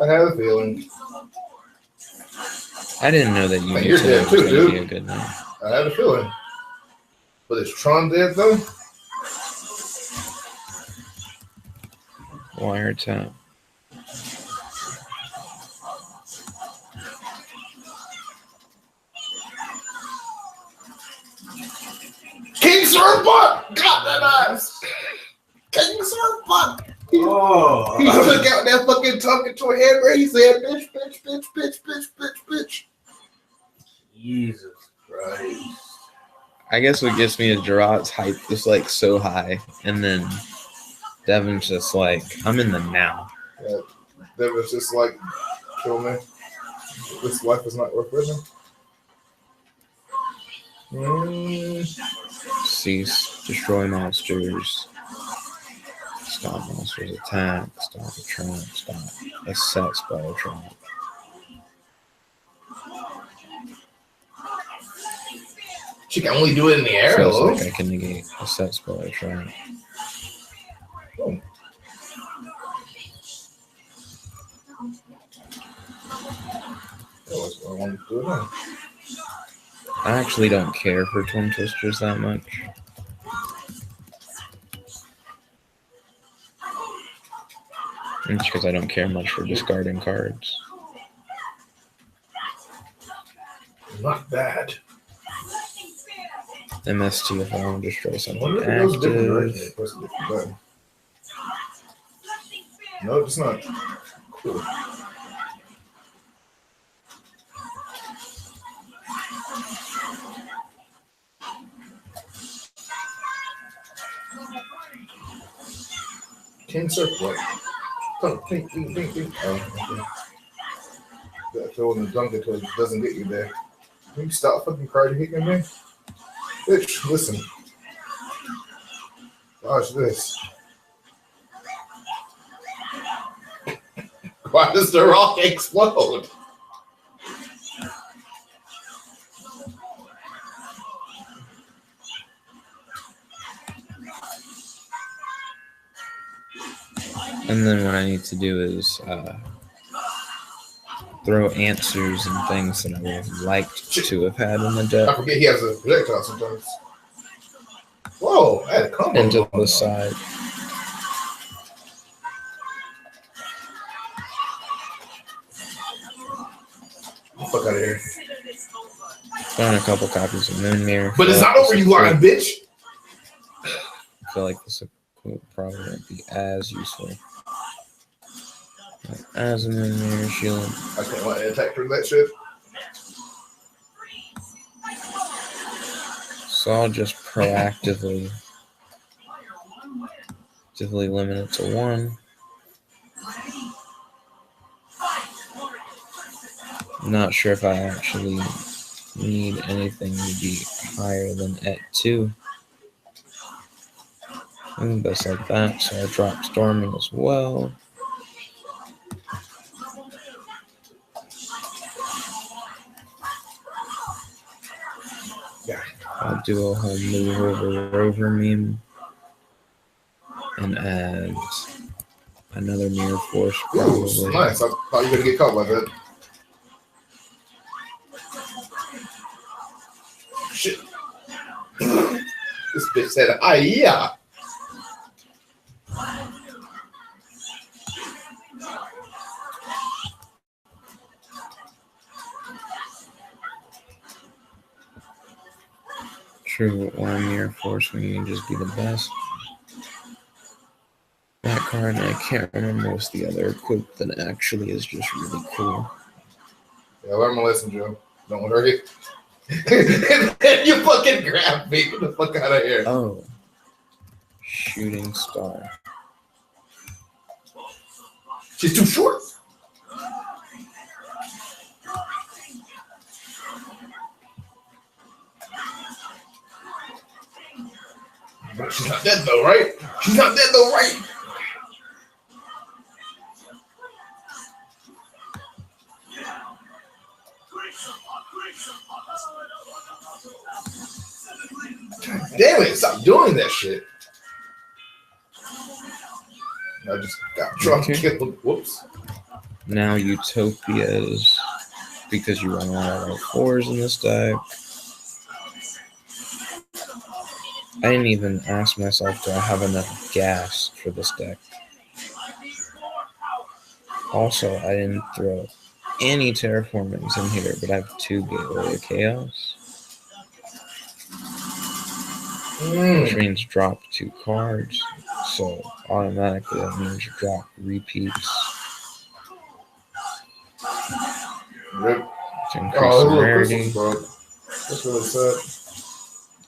I have a feeling. I didn't know that you You're dead too, was going to be dude. a good night. I have a feeling. But is Tron dead though? Wiretap. King Surfbutt! Got that ass! King Surfbutt! Oh. He took out that fucking tongue into a head where he said, bitch, bitch, bitch, bitch, bitch, bitch, bitch. Jesus Christ. I guess what gets me is Gerard's hype is like so high, and then Devin's just like, I'm in the now. Yeah, that was just like, kill me. This life is not worth living. Cease, destroy monsters, stop monsters attack, stop a trap, stop a set spell trap. She can only do it in the air, Feels though. like I can negate a set spell trap. Oh. That's what I wanted to do now. I actually don't care for Twin Twisters that much. It's because I don't care much for discarding cards. Not bad. MST if I want to destroy I something wonder if it goes a different direction. active. Press a different button. No, it's not. Cool. King Surfboy. Oh, ding, ding, ding, ding. Oh, okay. That throw in the dunk until it doesn't get you there. Can you stop fucking crying hitting me? Bitch, listen. Watch this. Why does the rock explode? And then what I need to do is throw answers and things that I would have liked to have had in the I deck forget he has a projectile sometimes. Whoa, I had a combo. into the side. Fuck out of here. Throwing a couple copies of Moon Mirror. But it's not over, you lying bitch. I feel like this will probably won't be as useful as a Moon Mirror shield. I can't let it attack through that shit. So I'll just proactively limit it to 1. Not sure if I actually need anything to be higher than at 2. And just like that, so I drop Storming as well. Yeah. I'll do a whole move over Rover meme and add another Mirror Force Ooh, probably. nice. I thought you were going to get caught by that. Shit. This bitch said, yeah. True, one Mirror Force when you can just be the best. That card, and I can't remember what's the other quote that actually is just really cool. Yeah, learn my lesson, Joe. Don't worry. And then you fucking grab me. Get the fuck out of here. Oh. Shooting Star. She's too short. But she's not dead though, right? She's not dead though, right? God damn it, stop doing that shit. I just got drunk killed. Whoops. Now Utopias, because you run a lot of 4s in this deck. I didn't even ask myself, do I have enough gas for this deck? Also, I didn't throw any terraformings in here, but I have 2 Gateway of Chaos. Which means drop 2 cards. So automatically that means you drop repeats. Rip. To increase the rarity. That's really sad.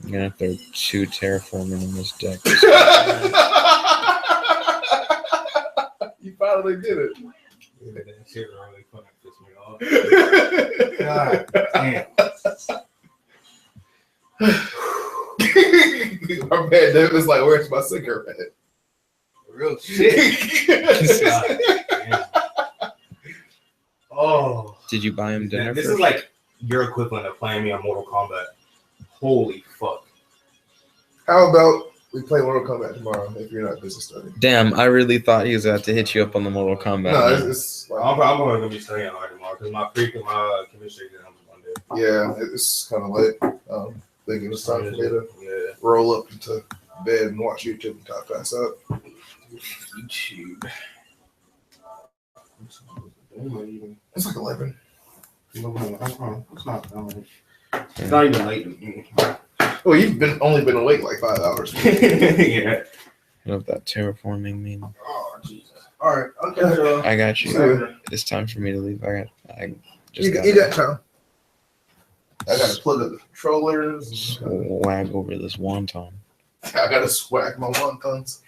I'm gonna throw 2 terraforming in this deck. You finally did it. Yeah, that shit really fucking pissed me off. God damn. Our man Dave was like, where's my cigarette? Real shit. God damn. Oh. Did you buy him dinner This first? is like your equivalent of playing me on Mortal Kombat. Holy fuck. How about we play Mortal Kombat tomorrow if you're not busy studying? Damn, I really thought he was about to hit you up on the Mortal Kombat. No, it's like, I'm probably going to be studying hard tomorrow because my chemistry exam is Monday. yeah, it's kind of late. Thinking it's time for me to roll up into bed and watch YouTube until I pass out. YouTube. It's like 11. It's not even late. Well, you've only been awake like 5 hours. Yeah. I love that terraforming meme. Oh, Jesus. All right. Okay. I got you. So, It's time for me to leave. I you just got time. I got to plug up the controllers. swag over this wonton. I got to swag my wontons.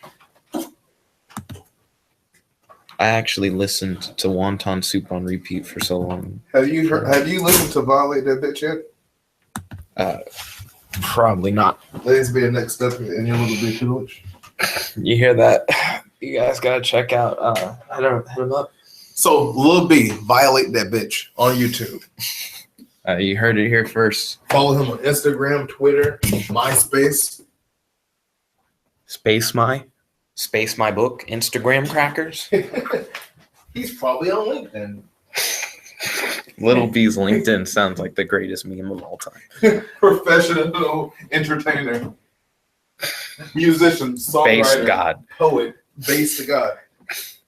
I actually listened to Wonton Soup on repeat for so long. Have you listened to Violate That Bitch yet? Probably not. Let's be a next step in your little bit village. You hear that? You guys gotta check out. I don't hit him up. So Lil B, Violate That Bitch on YouTube. You heard it here first. Follow him on Instagram, Twitter, MySpace. Space my book. Instagram crackers. He's probably on LinkedIn. Little B's LinkedIn sounds like the greatest meme of all time. Professional entertainer, musician, Base songwriter, God. poet, base to God.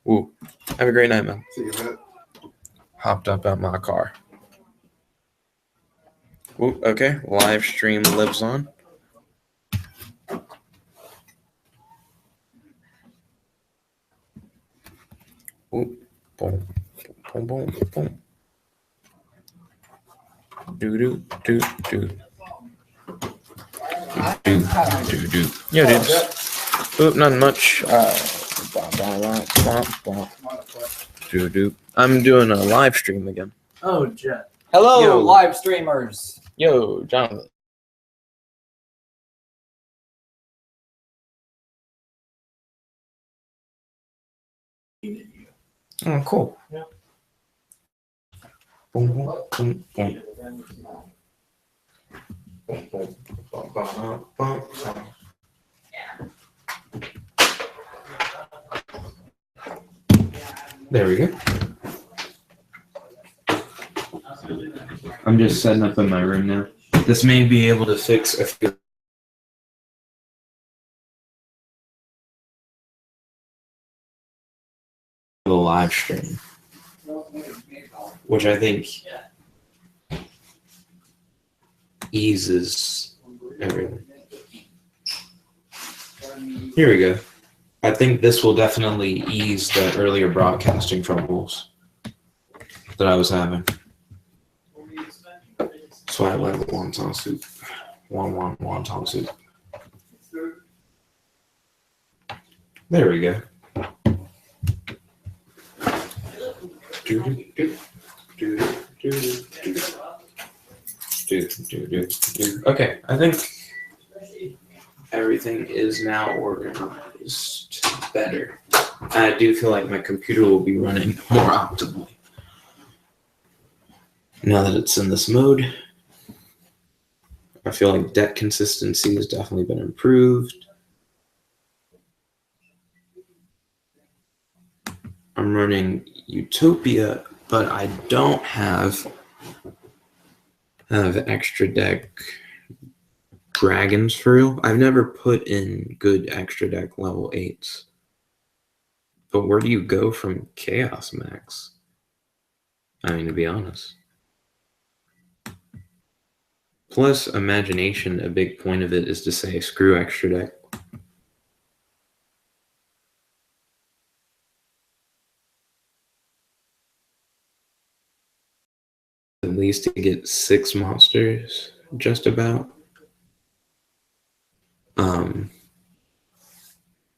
Ooh. Have a great night, man. See you, man. Hopped up at my car. Ooh, okay. Live stream lives on. Ooh. Boom. Boom, boom, boom. Do do do do. Do do. Yo, dudes. Oop, not much. Do do. I'm doing a live stream again. Oh, Jet. Hello, Yo. live streamers. Yo, Jonathan. Oh, cool. Yeah. Boom, boom, boom, boom. Boom, boom, bum, bum, bum, bum. There we go. I'm just setting up in my room now. This may be able to fix a few the live stream, which I think eases everything. Here we go. I think this will definitely ease the earlier broadcasting troubles that I was having. So I went with wonton soup. Wonton soup. There we go. Okay, I think everything is now organized better. I do feel like my computer will be running more optimally now that it's in this mode. I feel like deck consistency has definitely been improved. I'm running Utopia, but I don't have extra deck dragons for real. I've never put in good extra deck level 8s. But where do you go from Chaos Max? I mean, to be honest. Plus, imagination, a big point of it is to say, screw extra deck. At least to get 6 monsters, just about.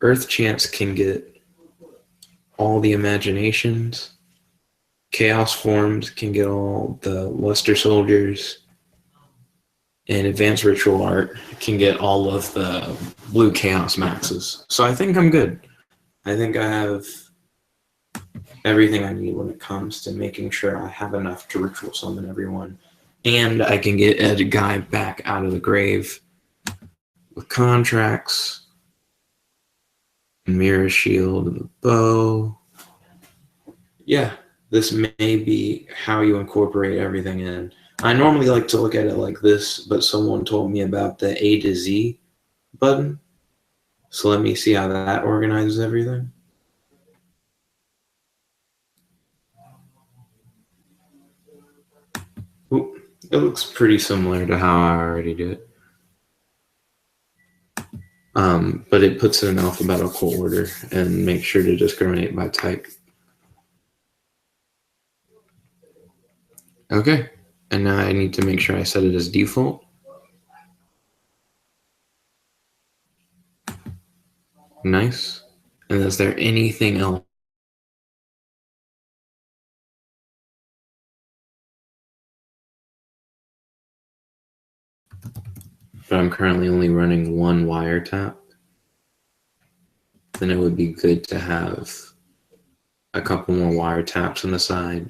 Earth Chance can get all the imaginations. Chaos Forms can get all the Luster Soldiers. And Advanced Ritual Art can get all of the blue Chaos Maxes. So I think I'm good. I think I have everything I need when it comes to making sure I have enough to ritual summon everyone. And I can get a guy back out of the grave with contracts, mirror shield, and the bow. Yeah, this may be how you incorporate everything in. I normally like to look at it like this, but someone told me about the A to Z button. So let me see how that organizes everything. Ooh, it looks pretty similar to how I already do it. But it puts it in alphabetical order and makes sure to discriminate by type. Okay, and now I need to make sure I set it as default. Nice. And is there anything else but I'm currently only running one wiretap, then it would be good to have a couple more wiretaps on the side.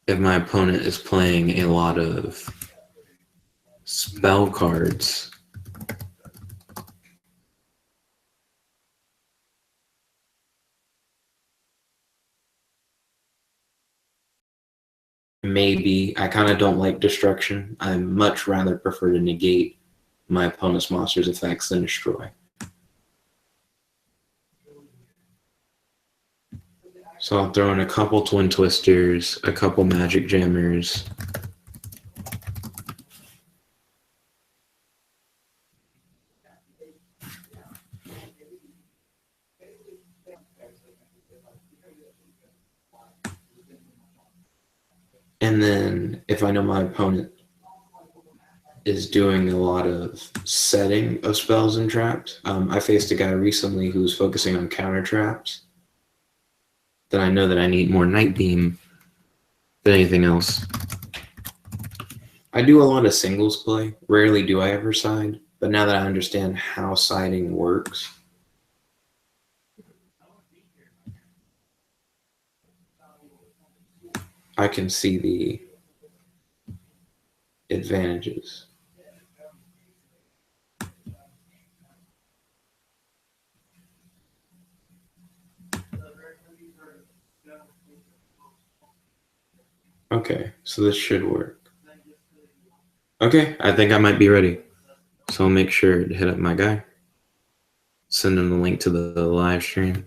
If my opponent is playing a lot of spell cards, maybe I kind of don't like destruction. I much rather prefer to negate my opponent's monster's effects than destroy. So I'll throw in a couple Twin Twisters, a couple Magic Jammers. And then if I know my opponent is doing a lot of setting of spells and traps, I faced a guy recently who was focusing on counter traps. Then I know that I need more Night Beam than anything else. I do a lot of singles play. Rarely do I ever side, but now that I understand how siding works, I can see the advantages. Okay, so this should work. Okay, I think I might be ready. So I'll make sure to hit up my guy, send him the link to the live stream.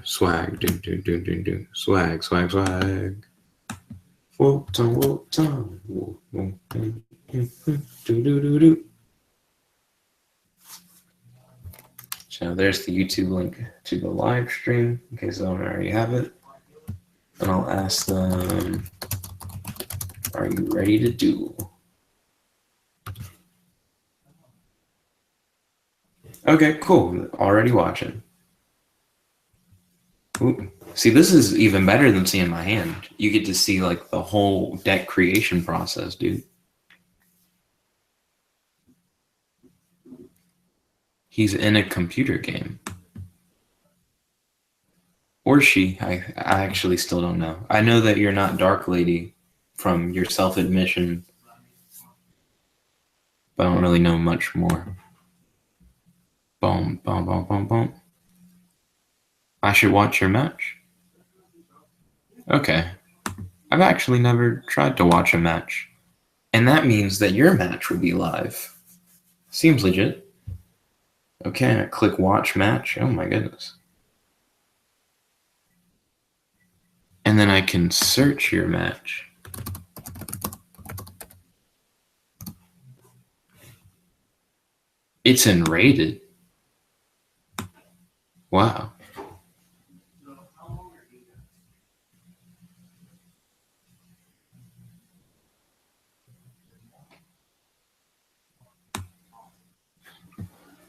Swag, swag, swag, swag. So there's the YouTube link to the live stream in case I don't already have it. And I'll ask them, are you ready to duel? Okay, cool. Already watching. Ooh. See, this is even better than seeing my hand. You get to see like the whole deck creation process, dude. He's in a computer game. Or she. I actually still don't know. I know that you're not Dark Lady from your self-admission, but I don't really know much more. Boom, boom, boom, boom, boom. I should watch your match? Okay. I've actually never tried to watch a match. And that means that your match would be live. Seems legit. Okay, I click watch match. Oh my goodness. And then I can search your match. It's in rated. Wow.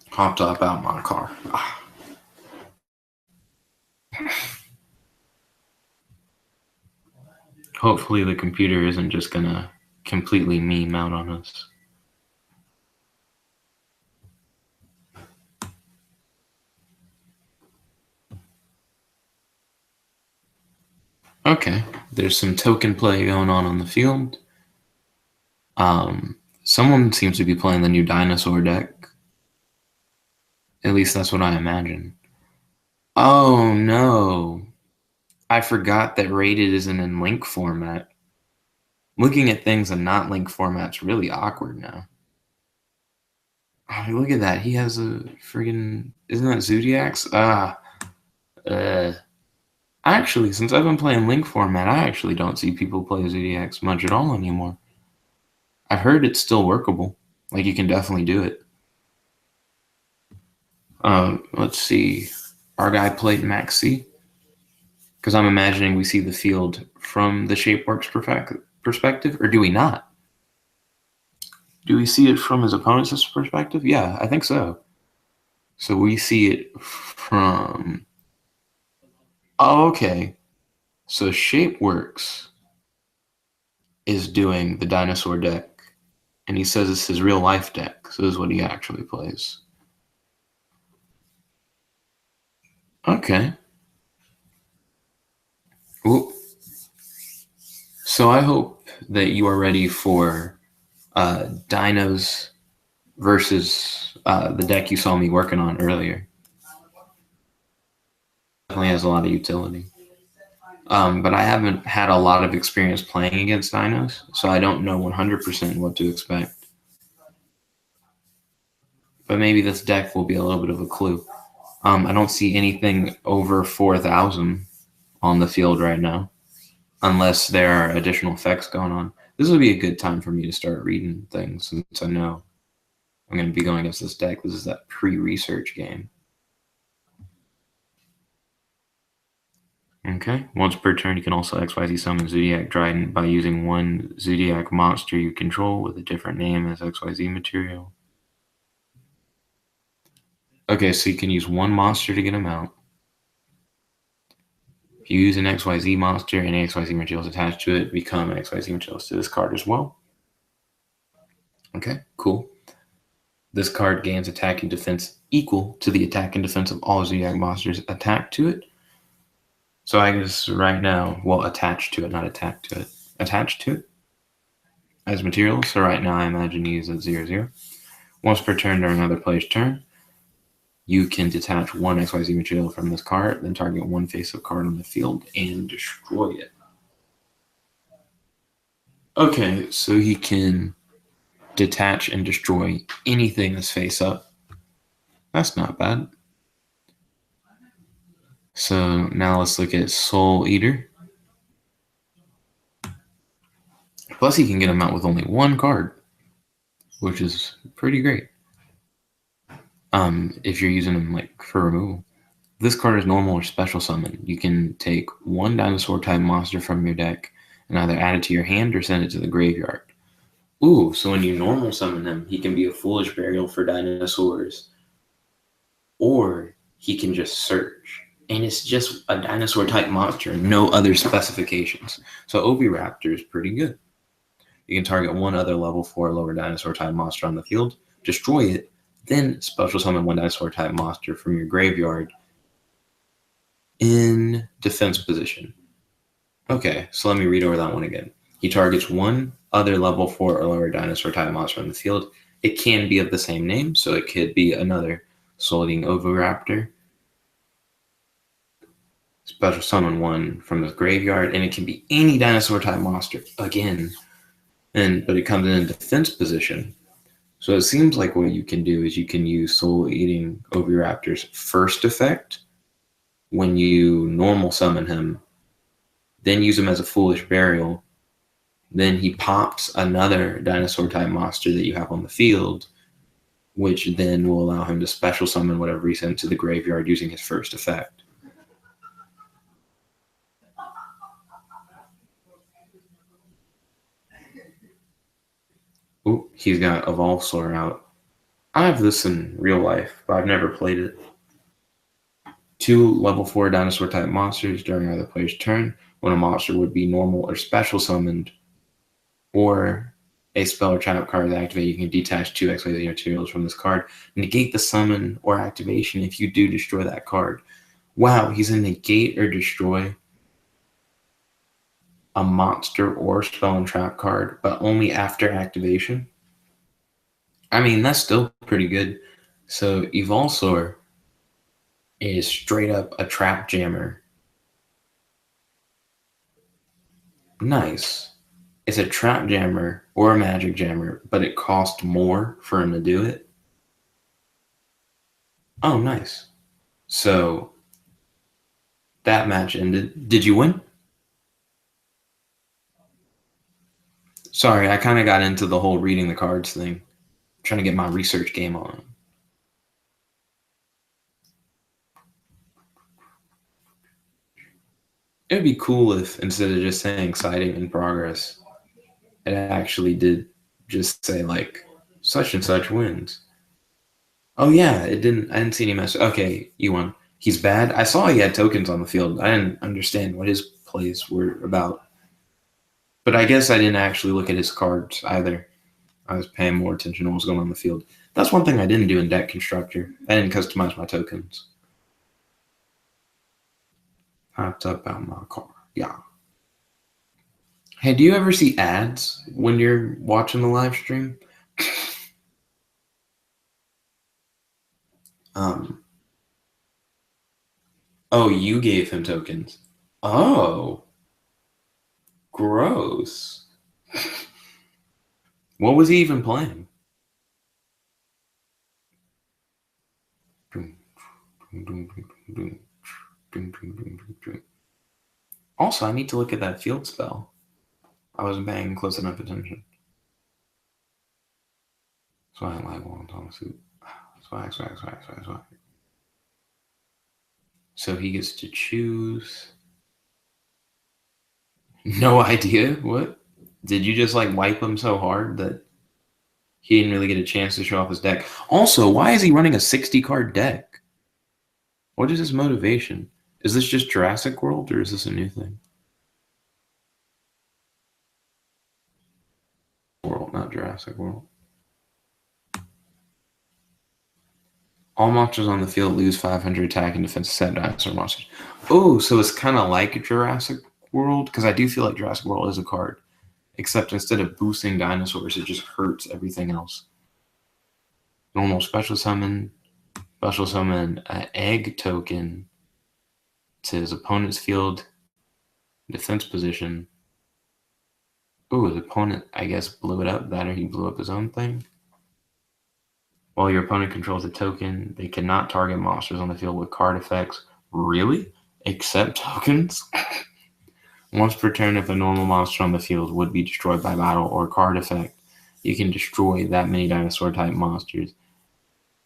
Hopped up out my car. Hopefully the computer isn't just gonna completely meme out on us. Okay, there's some token play going on the field. Someone seems to be playing the new dinosaur deck. At least that's what I imagine. Oh no. I forgot that rated isn't in link format. Looking at things in not link format's really awkward now. Oh, look at that. He has a friggin'... Isn't that Zodiacs? Actually, since I've been playing link format, I actually don't see people play Zodiacs much at all anymore. I've heard it's still workable. Like, you can definitely do it. Let's see. Our guy played Maxi. Because I'm imagining we see the field from the Shapeworks perspective, or do we not? Do we see it from his opponent's perspective? Yeah, I think so. So we see it from... Oh, okay. So Shapeworks is doing the dinosaur deck, and he says it's his real life deck. So this is what he actually plays. Okay. Ooh. So I hope that you are ready for Dinos versus the deck you saw me working on earlier. Definitely has a lot of utility. But I haven't had a lot of experience playing against Dinos, so I don't know 100% what to expect. But maybe this deck will be a little bit of a clue. I don't see anything over 4,000 on the field right now, unless there are additional effects going on. This would be a good time for me to start reading things, since I know I'm going to be going against this deck. This is that pre-research game. Okay, once per turn, you can also XYZ summon Zodiac Trident by using one Zodiac monster you control with a different name as XYZ material. Okay, so you can use one monster to get them out. If you use an XYZ monster and XYZ materials attached to it, become XYZ materials to this card as well. Okay, cool. This card gains attack and defense equal to the attack and defense of all Zodiac monsters attached to it. So I guess right now, well, attached to it, not attacked to it. Attached to it as materials. So right now I imagine you use it 0/0. Once per turn during another player's turn, you can detach one XYZ material from this card, then target one face-up card on the field and destroy it. Okay, so he can detach and destroy anything that's face-up. That's not bad. So now let's look at Soul Eater. Plus he can get him out with only one card, which is pretty great. If you're using them like for removal. This card is normal or special summon. You can take one dinosaur type monster from your deck and either add it to your hand or send it to the graveyard. Ooh, so when you normal summon him, he can be a foolish burial for dinosaurs. Or he can just search. And it's just a dinosaur type monster, no other specifications. So Oviraptor is pretty good. You can target one other level 4 lower dinosaur type monster on the field, destroy it, then special summon one dinosaur type monster from your graveyard in defense position. Okay, so let me read over that one again. He targets one other level 4 or lower dinosaur type monster on the field. It can be of the same name, so it could be another Soul-Eating Oviraptor. Special summon one from his graveyard, and it can be any dinosaur type monster again. But it comes in defense position. So it seems like what you can do is you can use Soul-Eating Oviraptor's first effect when you normal summon him, then use him as a foolish burial. Then he pops another dinosaur type monster that you have on the field, which then will allow him to special summon whatever he sent to the graveyard using his first effect. Ooh, he's got Evolvesaur out. I have this in real life, but I've never played it. 2 level 4 dinosaur type monsters during either player's turn. When a monster would be normal or special summoned, or a spell or trap card is activated, you can detach 2 XYZ materials from this card. Negate the summon or activation if you do destroy that card. Wow, he's a negate or destroy a monster or spell and trap card, but only after activation. I mean, that's still pretty good. So Evolvesaur is straight up a trap jammer. Nice. It's a trap jammer or a magic jammer, but it costs more for him to do it. Oh, nice. So that match ended. Did you win? Sorry, I kind of got into the whole reading the cards thing. Trying to get my research game on. It'd be cool if instead of just saying exciting in progress, it actually did just say like such and such wins. Oh yeah, it didn't. I didn't see any message. Okay, you won. He's bad. I saw he had tokens on the field. I didn't understand what his plays were about. But I guess I didn't actually look at his cards either. I was paying more attention to what was going on in the field. That's one thing I didn't do in Deck Constructor. I didn't customize my tokens. Hopped up out my car. Yeah. Hey, do you ever see ads when you're watching the live stream? Oh, you gave him tokens. Oh. Gross. What was he even playing? Also, I need to look at that field spell. I wasn't paying close enough attention. Swag, like one, Thomas. Swag. So he gets to choose. No idea. What? Did you just like wipe him so hard that he didn't really get a chance to show off his deck? Also, why is he running a 60 card deck? What is his motivation? Is this just Jurassic World or is this a new thing? World, not Jurassic World. All monsters on the field lose 500 attack and defense set dinosaur monsters. Oh, so it's kind of like Jurassic World? Because I do feel like Jurassic World is a card. Except instead of boosting dinosaurs, it just hurts everything else. Normal special summon an egg token to his opponent's field defense position. Ooh, his opponent, I guess, blew it up. That or he blew up his own thing. While your opponent controls a token, they cannot target monsters on the field with card effects. Really? Except tokens? Once per turn, if a normal monster on the field would be destroyed by battle or card effect, you can destroy that many dinosaur-type monsters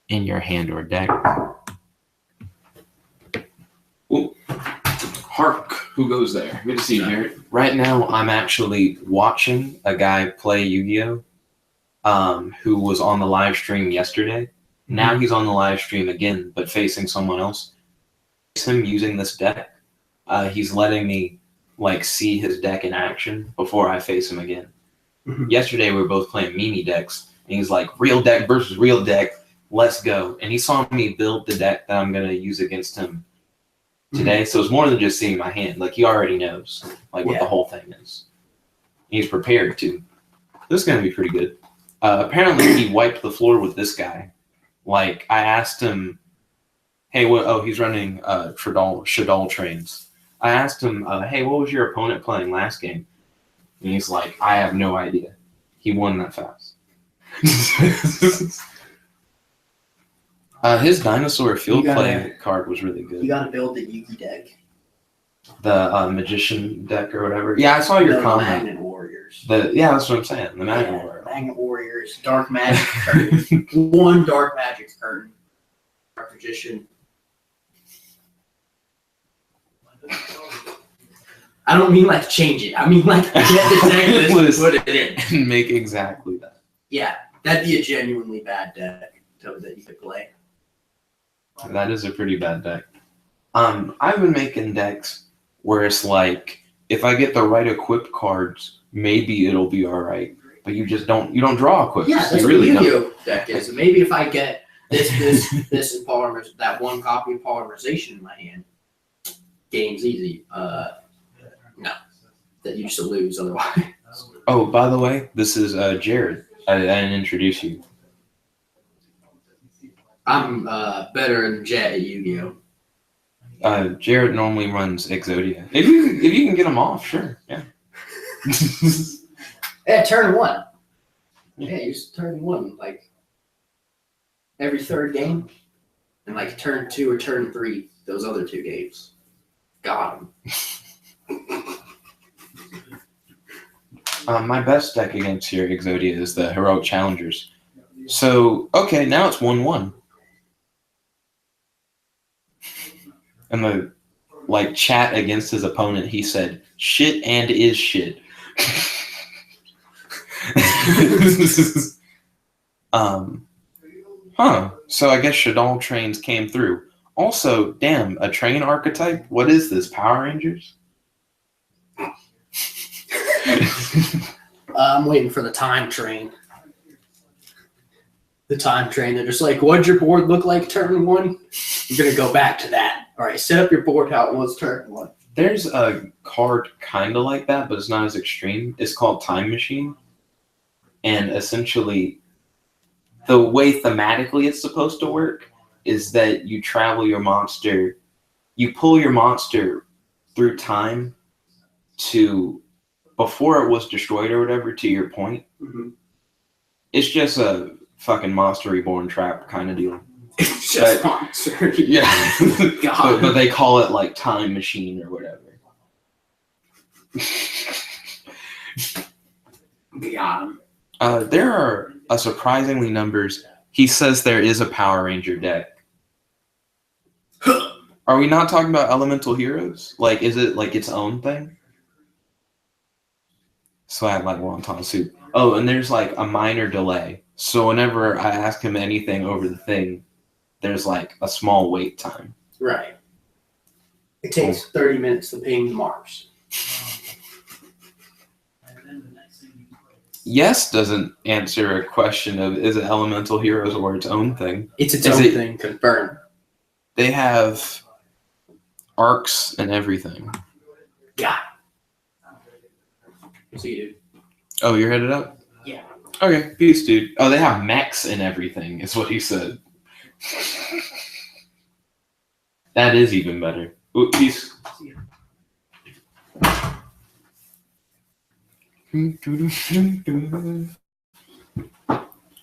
in your hand or deck. Ooh. Hark, who goes there? Good to see you, Jared. Right now, I'm actually watching a guy play Yu-Gi-Oh! Who was on the live stream yesterday. Now he's on the live stream again, but facing someone else. It's him using this deck. He's letting me like see his deck in action before I face him again. Yesterday we were both playing mini decks, and he's like, real deck versus real deck, let's go. And he saw me build the deck that I'm gonna use against him today. So it's more than just seeing my hand. Like he already knows like what the whole thing is. He's prepared to. This is gonna be pretty good. Apparently he wiped the floor with this guy. Like I asked him, hey, what? Oh, he's running Shadol trains. I asked him, hey, what was your opponent playing last game? And he's like, I have no idea. He won that fast. His dinosaur field play card was really good. You gotta build the Yugi deck. The magician deck or whatever. Yeah, I saw your comment. Magnet Warriors. Yeah, that's what I'm saying. The Magnet Warriors. Magnet Warriors. Dark Magic Curtain. One Dark Magic Curtain. Dark Magician. I don't mean like change it. I mean like get the deck list and put it in. And make exactly that. Yeah, that'd be a genuinely bad deck that you could play. That is a pretty bad deck. I've been making decks where it's like, if I get the right equipped cards, maybe it'll be all right. But you just don't draw equipped. Yeah, that's what Yu-Gi-Oh deck is. And maybe if I get this is that one copy of Polymerization in my hand, game's easy. No, that you just lose otherwise. Oh, by the way, this is Jared. I didn't introduce you. I'm better than Jet at Yu-Gi-Oh. Jared normally runs Exodia. If you can get him off, sure. Yeah. Yeah, turn one. Yeah, you just turn one like every third game, and like turn 2 or turn 3, those other 2 games. Got him. My best deck against your Exodia is the Heroic Challengers. So, okay, now it's 1-1. And the like chat against his opponent, he said, shit and is shit. So I guess Shadal trains came through. Also, damn, a train archetype? What is this, Power Rangers? I'm waiting for the time train. The time train. They're just like, what'd your board look like turn 1? You're going to go back to that. All right, set up your board how it was turn 1. There's a card kind of like that, but it's not as extreme. It's called Time Machine. And essentially, the way thematically it's supposed to work is that you travel your monster, you pull your monster through time to before it was destroyed or whatever to your point. Mm-hmm. It's just a fucking Monster Reborn trap kind of deal. It's just monster. Yeah. God. but they call it like Time Machine or whatever. Got him. There are a surprisingly numbers. He says there is a Power Ranger deck. Are we not talking about elemental heroes? Like, is it like its own thing? Swag like wonton soup. Oh, and there's like a minor delay. So whenever I ask him anything over the thing, there's like a small wait time. Right. It takes 30 minutes to ping Mars. Yes doesn't answer a question of is it elemental heroes or its own thing. It's its own thing, confirmed. They have arcs and everything. Got it. See you, dude. Oh, you're headed up? Yeah. Okay, peace, dude. Oh, they have mechs and everything, is what he said. That is even better. Ooh, peace.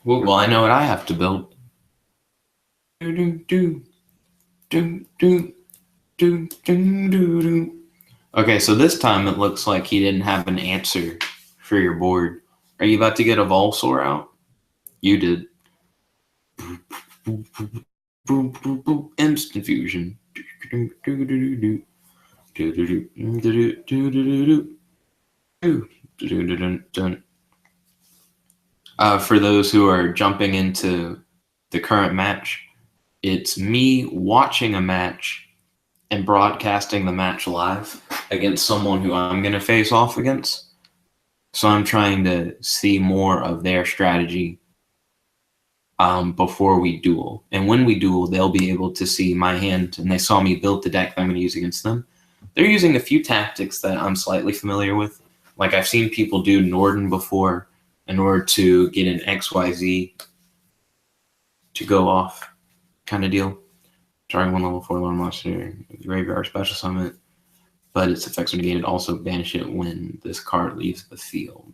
Well, I know what I have to build. Okay, so this time it looks like he didn't have an answer for your board. Are you about to get a Volsaur out? You did. Instant fusion. For those who are jumping into the current match, it's me watching a match and broadcasting the match live against someone who I'm going to face off against. So I'm trying to see more of their strategy before we duel. And when we duel, they'll be able to see my hand, and they saw me build the deck that I'm going to use against them. They're using a few tactics that I'm slightly familiar with. Like I've seen people do Norden before in order to get an XYZ to go off kind of deal. Target 1 level 4 lone monster, graveyard special summon, but its effects are negated. Also banish it when this card leaves the field.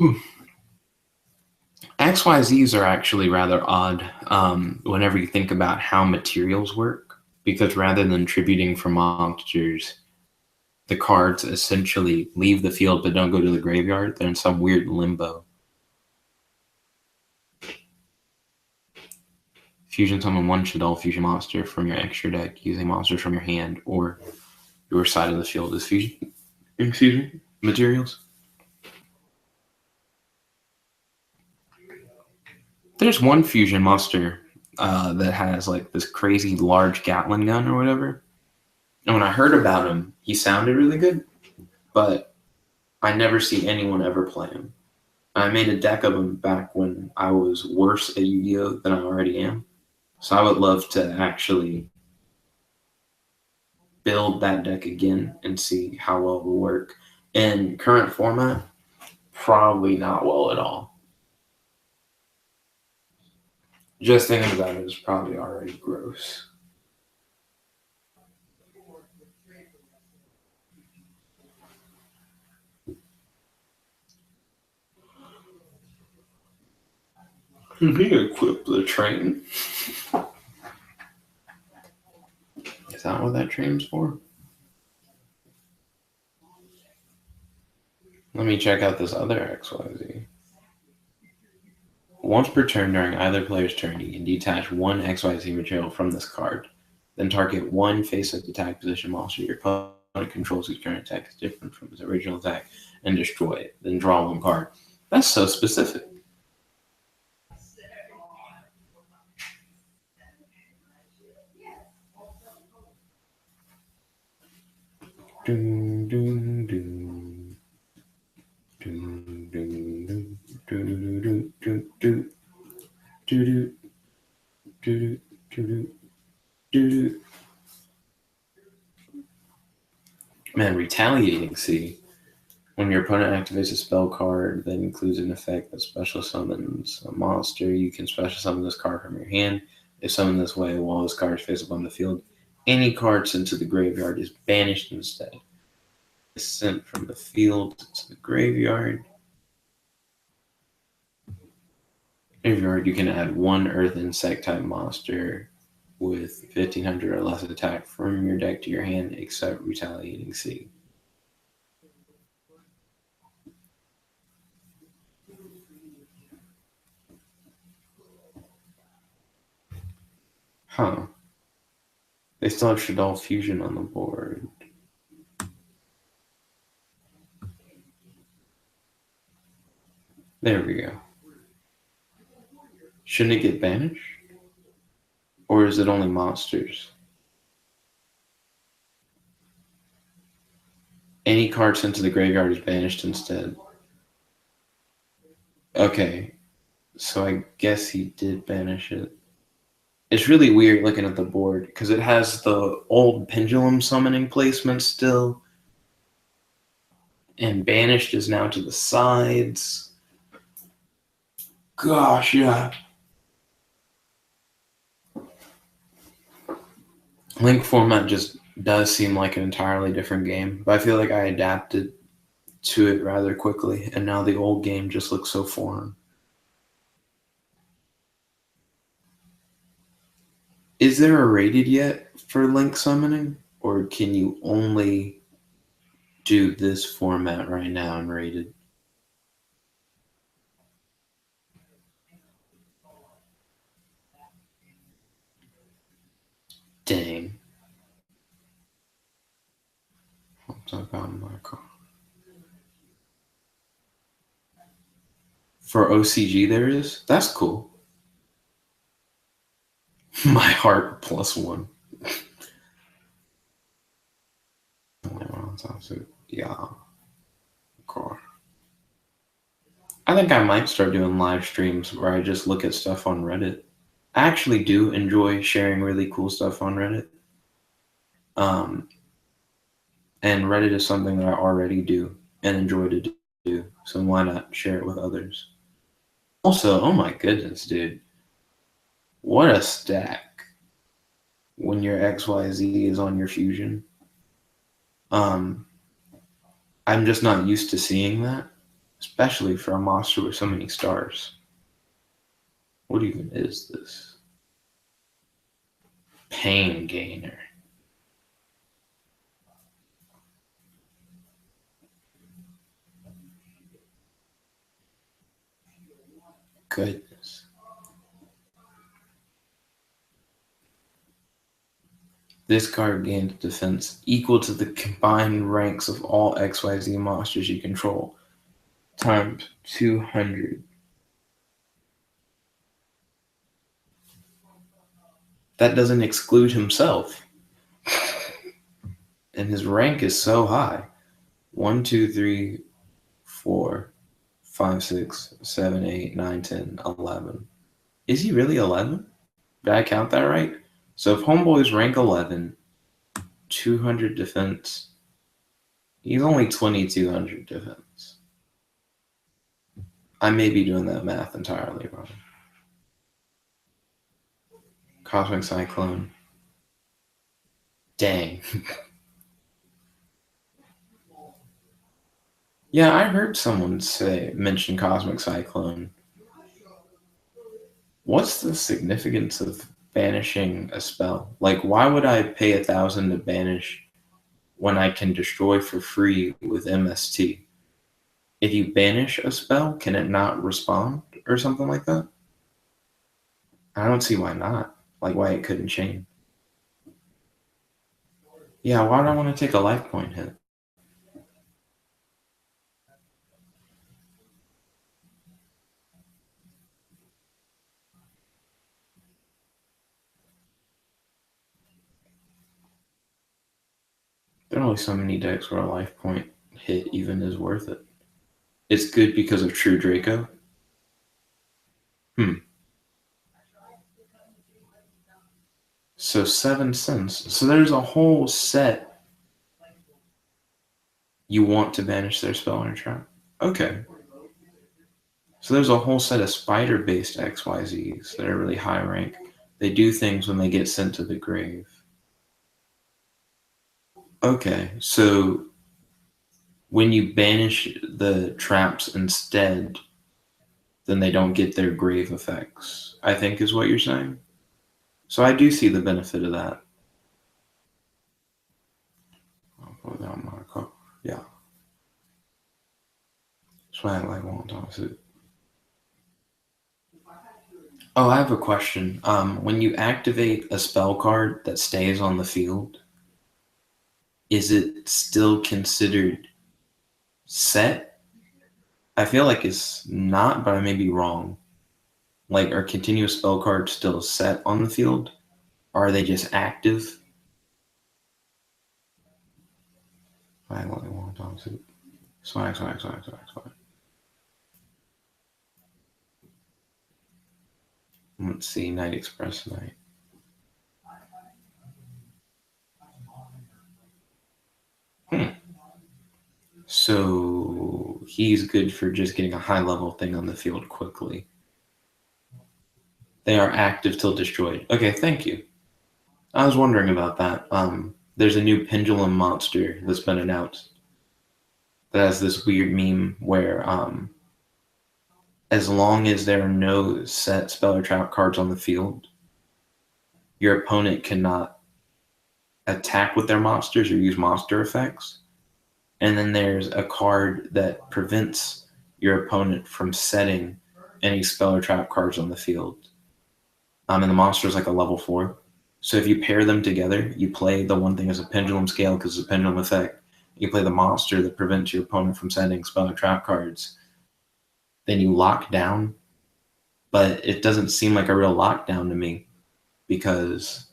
Ooh. XYZs are actually rather odd whenever you think about how materials work, because rather than tributing for monsters, the cards essentially leave the field but don't go to the graveyard. They're in some weird limbo. Fusion summon 1 Shadal fusion monster from your extra deck using monsters from your hand or your side of the field as fusion materials. There's one fusion monster that has like this crazy large Gatling gun or whatever. And when I heard about him, he sounded really good, but I never see anyone ever play him. I made a deck of him back when I was worse at Yu-Gi-Oh! Than I already am. So I would love to actually build that deck again and see how well it will work. In current format, probably not well at all. Just thinking about it is probably already gross. Can we equip the train? Is that what that train's for? Let me check out this other XYZ. Once per turn during either player's turn, you can detach 1 XYZ material from this card. Then target 1 face-up attack position monster your opponent opponent controls whose current attack is different from his original attack and destroy it. Then draw one card. That's so specific. Dun, dun, dun. Dun, dun, dun, dun, dun, dun, dun, dun, dun, dun, dun. Man, retaliating C. When your opponent activates a spell card that includes an effect that special summons a monster, you can special summon this card from your hand. If summoned this way, while this card is face up on the field, any card sent to the graveyard is banished instead. It's sent from the field to the graveyard. Graveyard, you can add one earth insect type monster with 1500 or less attack from your deck to your hand, except retaliating C. Huh. They still have Shaddoll Fusion on the board. There we go. Shouldn't it get banished? Or is it only monsters? Any card sent to the graveyard is banished instead. Okay, so I guess he did banish it. It's really weird looking at the board because it has the old pendulum summoning placement still. And banished is now to the sides. Gosh, yeah. Link format just does seem like an entirely different game, but I feel like I adapted to it rather quickly, and now the old game just looks so foreign. Is there a rated yet for Link summoning, or can you only do this format right now and rated? Dang. For OCG there is? That's cool. My heart +1. Yeah. Cool. I think I might start doing live streams where I just look at stuff on Reddit. I actually do enjoy sharing really cool stuff on Reddit. And Reddit is something that I already do and enjoy to do. So why not share it with others? Also, oh my goodness, dude. What a stack when your XYZ is on your fusion. I'm just not used to seeing that, especially for a monster with so many stars. What even is this? Pain Gainer. Goodness. This card gains defense equal to the combined ranks of all XYZ monsters you control, times 200. That doesn't exclude himself. And his rank is so high. 1, 2, 3, 4, 5, 6, 7, 8, 9, 10, 11. Is he really 11? Did I count that right? So if Homeboy's rank 11, 200 defense, he's only 2200 defense. I may be doing that math entirely wrong. Cosmic Cyclone. Dang. Yeah, I heard someone mention Cosmic Cyclone. What's the significance of banishing a spell? Like, why would I pay 1,000 to banish when I can destroy for free with MST? If you banish a spell, can it not respond or something like that? I don't see why not. Like, why it couldn't chain. Yeah, why would I want to take a life point hit? There are only so many decks where a life point hit even is worth it. It's good because of True Draco. So 7 cents. So there's a whole set you want to banish their spell or trap. Okay. So there's a whole set of spider-based XYZs that are really high rank. They do things when they get sent to the grave. Okay, so when you banish the traps instead, then they don't get their grave effects, I think is what you're saying. So I do see the benefit of that. Yeah. Swag like one toss it. Oh, I have a question. When you activate a spell card that stays on the field, is it still considered set? I feel like it's not, but I may be wrong. Like, are continuous spell cards still set on the field? Or are they just active? Swag like one toss it. Swag. Let's see, Night Express Night. So he's good for just getting a high level thing on the field quickly. They are active till destroyed. Okay, thank you. I was wondering about that. There's a new pendulum monster that's been announced that has this weird meme where as long as there are no set spell or trap cards on the field, your opponent cannot attack with their monsters or use monster effects. And then there's a card that prevents your opponent from setting any spell or trap cards on the field. And the monster is like a level 4. So if you pair them together, you play the one thing as a pendulum scale because it's a pendulum effect. You play the monster that prevents your opponent from setting spell or trap cards. Then you lock down. But it doesn't seem like a real lockdown to me because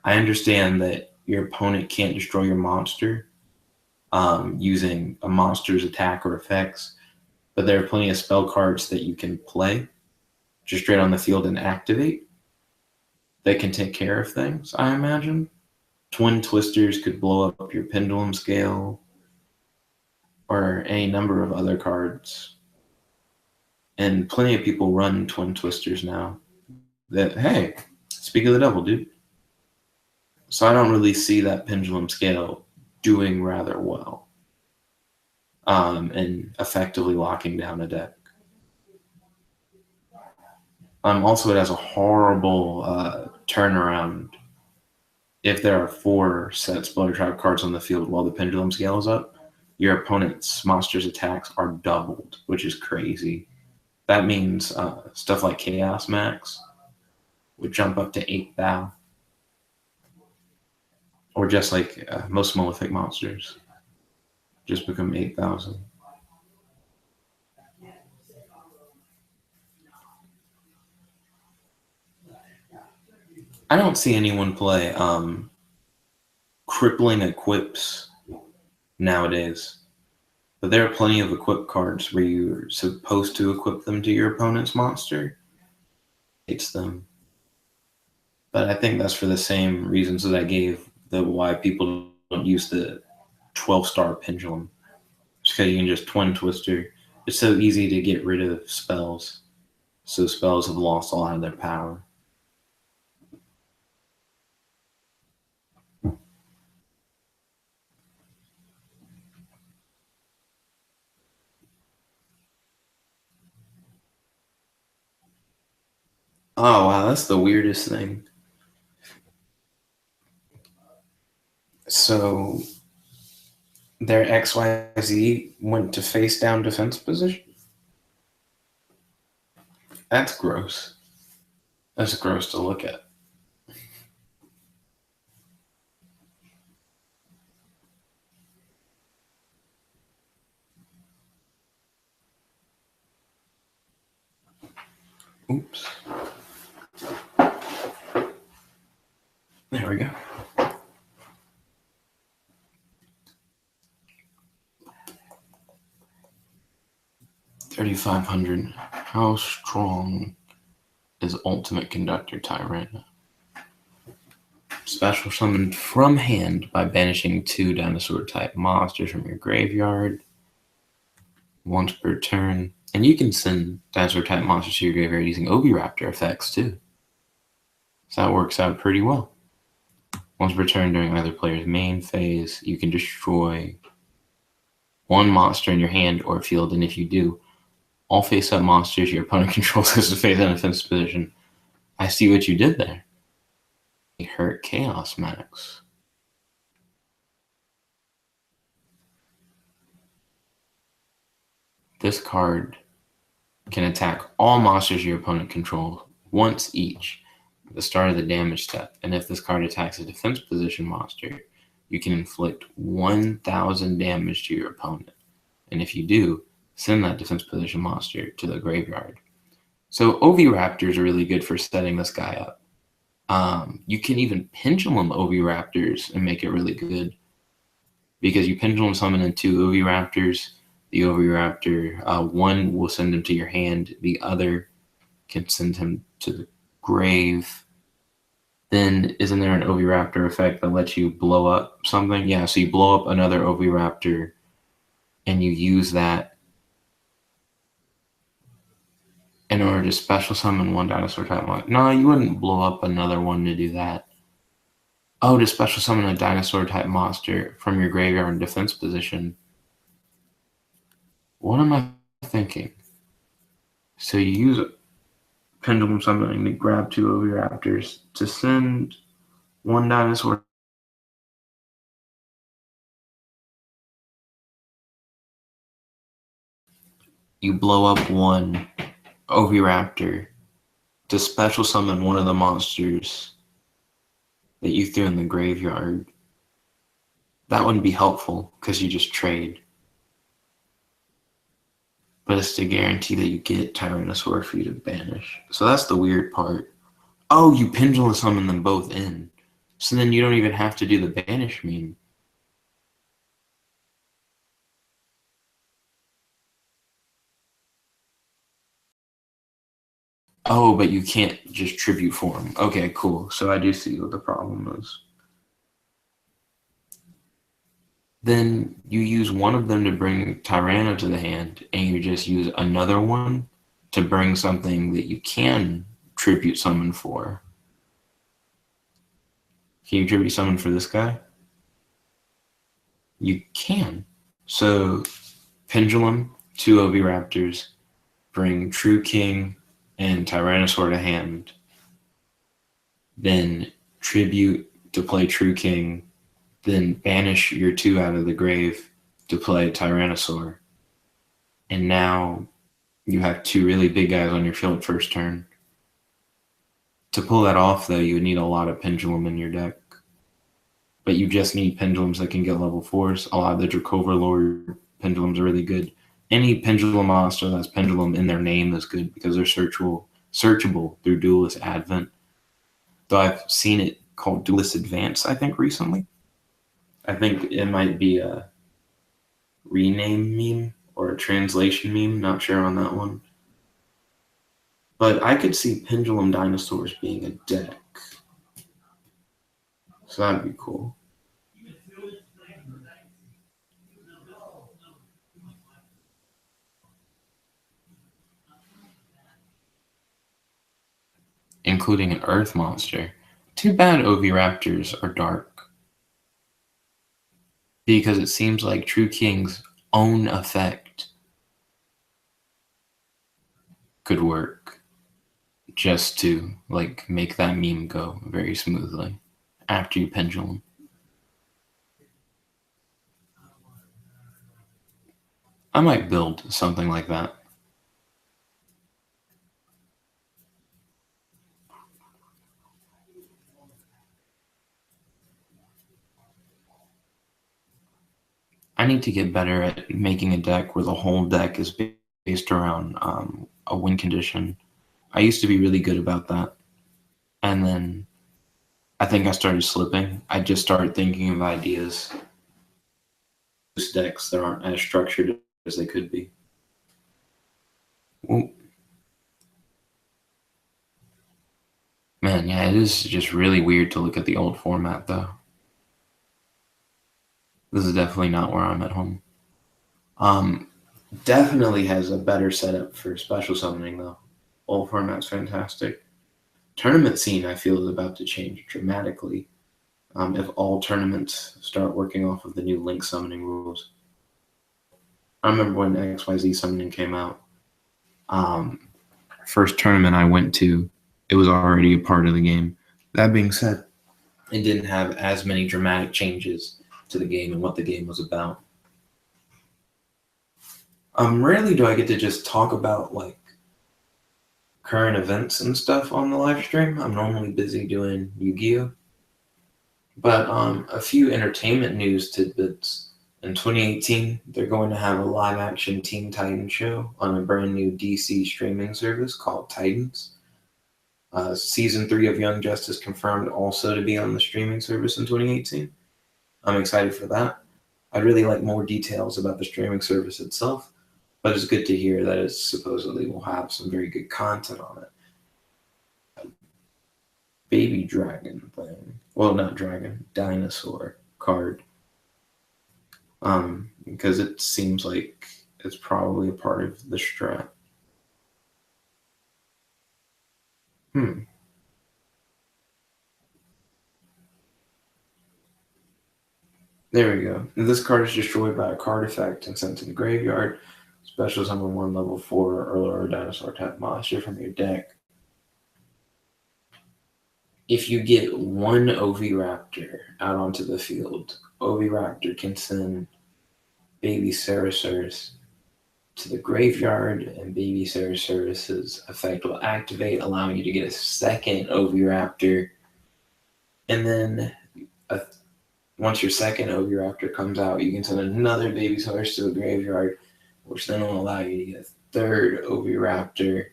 I understand that your opponent can't destroy your monster using a monster's attack or effects, but there are plenty of spell cards that you can play just straight on the field and activate. They can take care of things, I imagine. Twin Twisters could blow up your Pendulum Scale or any number of other cards. And plenty of people run Twin Twisters now. That, hey, speak of the devil, dude. So I don't really see that Pendulum Scale doing rather well and effectively locking down a deck. Also, it has a horrible turnaround if there are 4 set Splinter Trap cards on the field while the Pendulum Scale is up. Your opponent's monster's attacks are doubled, which is crazy. That means stuff like Chaos Max would jump up to 8,000. Or just like most Malefic monsters just become 8,000. I don't see anyone play crippling equips nowadays. But there are plenty of equip cards where you're supposed to equip them to your opponent's monster. It's them. But I think that's for the same reasons that I gave the why people don't use the 12-star pendulum. It's because you can just twin twister. It's so easy to get rid of spells. So spells have lost a lot of their power. Oh wow, that's the weirdest thing. So their XYZ went to face down defense position? That's gross. That's gross to look at. Oops. There we go. $3,500. How strong is Ultimate Conductor Tyrant? Special summoned from hand by banishing 2 dinosaur-type monsters from your graveyard once per turn. And you can send dinosaur-type monsters to your graveyard using Oviraptor effects, too. So that works out pretty well. Once per turn during either player's main phase, you can destroy 1 monster in your hand or field, and if you do, all face-up monsters your opponent controls as a face-up defensive position. I see what you did there. Hurt Chaos Max. This card can attack all monsters your opponent controls once each at the start of the damage step, and if this card attacks a defense position monster, you can inflict 1,000 damage to your opponent, and if you do, send that defense position monster to the graveyard. So Oviraptors are really good for setting this guy up. You can even Pendulum Oviraptors and make it really good, because you Pendulum summon in 2 Oviraptors. The Oviraptor, one will send him to your hand, the other can send him to the grave. Then isn't there an Oviraptor effect that lets you blow up something? Yeah, so you blow up another Oviraptor and you use that in order to special summon 1 dinosaur type monster. No, you wouldn't blow up another one to do that. Oh, to special summon a dinosaur type monster from your graveyard in defense position. What am I thinking? So you use Pendulum Summoning to grab 2 Oviraptors to send 1 dinosaur. You blow up 1 Oviraptor to special summon 1 of the monsters that you threw in the graveyard. That wouldn't be helpful because you just trade. But it's to guarantee that you get Tyrannosaur for you to banish. So that's the weird part. Oh, you Pendulum summon them both in. So then you don't even have to do the banish meme. Oh, but you can't just tribute form. Okay, cool. So I do see what the problem is. Then you use 1 of them to bring Tyranno to the hand, and you just use another one to bring something that you can tribute summon for. Can you tribute summon for this guy? You can. So Pendulum, 2 Oviraptors, bring True King and Tyrannosaur to hand. Then tribute to play True King. Then banish your 2 out of the grave to play Tyrannosaur. And now you have 2 really big guys on your field first turn. To pull that off, though, you would need a lot of Pendulum in your deck. But you just need Pendulums that can get level 4s. A lot of the Dracoverlord Pendulums are really good. Any Pendulum monster that's Pendulum in their name is good because they're searchable through Duelist Advent. Though I've seen it called Duelist Advance, I think, recently. I think it might be a rename meme or a translation meme. Not sure on that one. But I could see Pendulum Dinosaurs being a deck. So that'd be cool. Including an Earth monster. Too bad Oviraptors are dark. Because it seems like True King's own effect could work just to make that meme go very smoothly after you Pendulum. I might build something like that. I need to get better at making a deck where the whole deck is based around a win condition. I used to be really good about that. And then I think I started slipping. I just started thinking of ideas, decks that aren't as structured as they could be. Well, man, yeah, it is just really weird to look at the old format, though. This is definitely not where I'm at home. Definitely has a better setup for special summoning, though. Old format's fantastic. Tournament scene, I feel, is about to change dramatically if all tournaments start working off of the new link summoning rules. I remember when XYZ summoning came out. First tournament I went to, it was already a part of the game. That being said, it didn't have as many dramatic changes to the game and what the game was about. Rarely do I get to just talk about like current events and stuff on the live stream. I'm normally busy doing Yu-Gi-Oh! But a few entertainment news tidbits. In 2018, they're going to have a live-action Teen Titans show on a brand new DC streaming service called Titans. Season 3 of Young Justice confirmed also to be on the streaming service in 2018. I'm excited for that. I'd really like more details about the streaming service itself, but it's good to hear that it supposedly will have some very good content on it. Baby dragon thing. Well, not dragon, dinosaur card. Because it seems like it's probably a part of the strat. There we go. This card is destroyed by a card effect and sent to the graveyard. Special summon 1 level 4 or lower dinosaur type monster from your deck. If you get one Oviraptor out onto the field, Oviraptor can send Baby Ceratosaurus to the graveyard, and Baby Ceratosaurus's effect will activate, allowing you to get a second Oviraptor. And then once your second Oviraptor comes out, you can send another Baby Ceratosaurus to the graveyard, which then will allow you to get a third Oviraptor.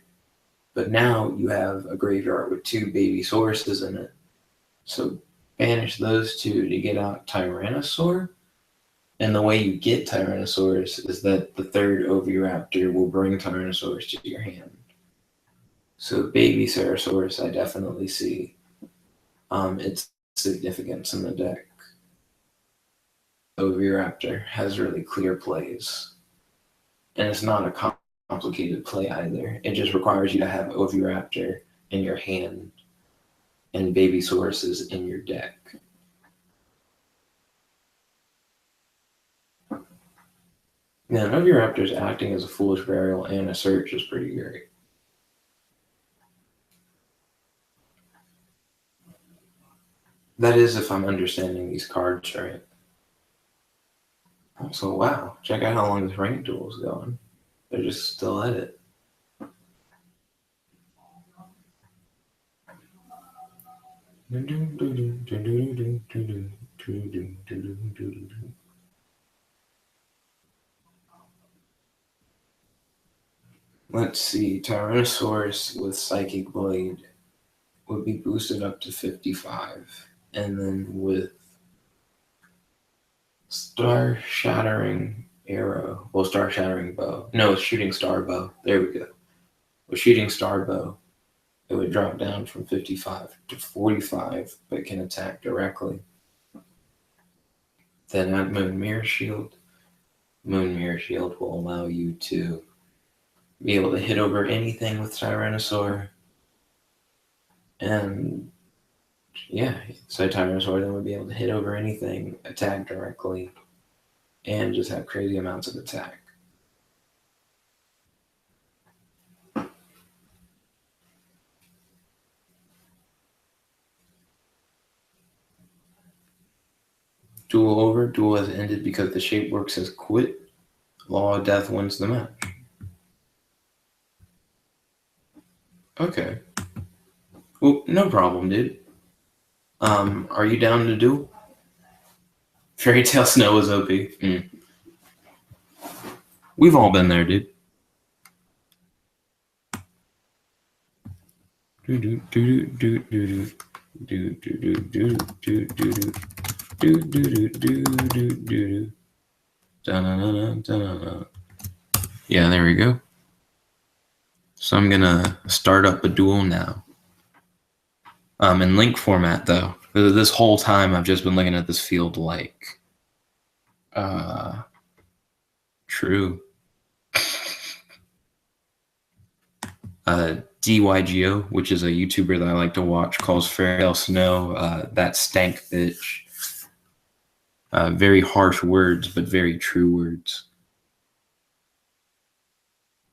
But now you have a graveyard with 2 Baby Sauruses in it. So banish those 2 to get out Tyrannosaur. And the way you get Tyrannosaurus is that the third Oviraptor will bring Tyrannosaurus to your hand. So Baby Ceratosaurus, I definitely see its significance in the deck. Oviraptor has really clear plays. And it's not a complicated play either. It just requires you to have Oviraptor in your hand and Baby Sauruses in your deck. Yeah, Oviraptor's acting as a foolish burial and a search is pretty great. That is if I'm understanding these cards right. Also, wow, check out how long this rank duel is going. They're just still at it. Let's see, Tyrannosaurus with Psychic Blade would be boosted up to 55. And then with Star Shattering Arrow, well, Star Shattering Bow. No, Shooting Star Bow. There we go. With Shooting Star Bow, it would drop down from 55 to 45, but can attack directly. Then add Moon Mirror Shield. Moon Mirror Shield will allow you to be able to hit over anything with Tyrannosaur. And yeah, so Tyrannosaur then would be able to hit over anything, attack directly, and just have crazy amounts of attack. Duel over. Duel has ended because the shape works as quit. Law of Death wins the match. Okay. Well, no problem, dude. Are you down to duel? Fairy Tale Snow is OP. We've all been there, dude. Do do do do do do do do do do do do do do do do. Yeah, there we go. So I'm gonna start up a duel now. In link format though. This whole time I've just been looking at this field like true. Yugioh, which is a YouTuber that I like to watch, calls Fairy Snow that stank bitch. Very harsh words, but very true words.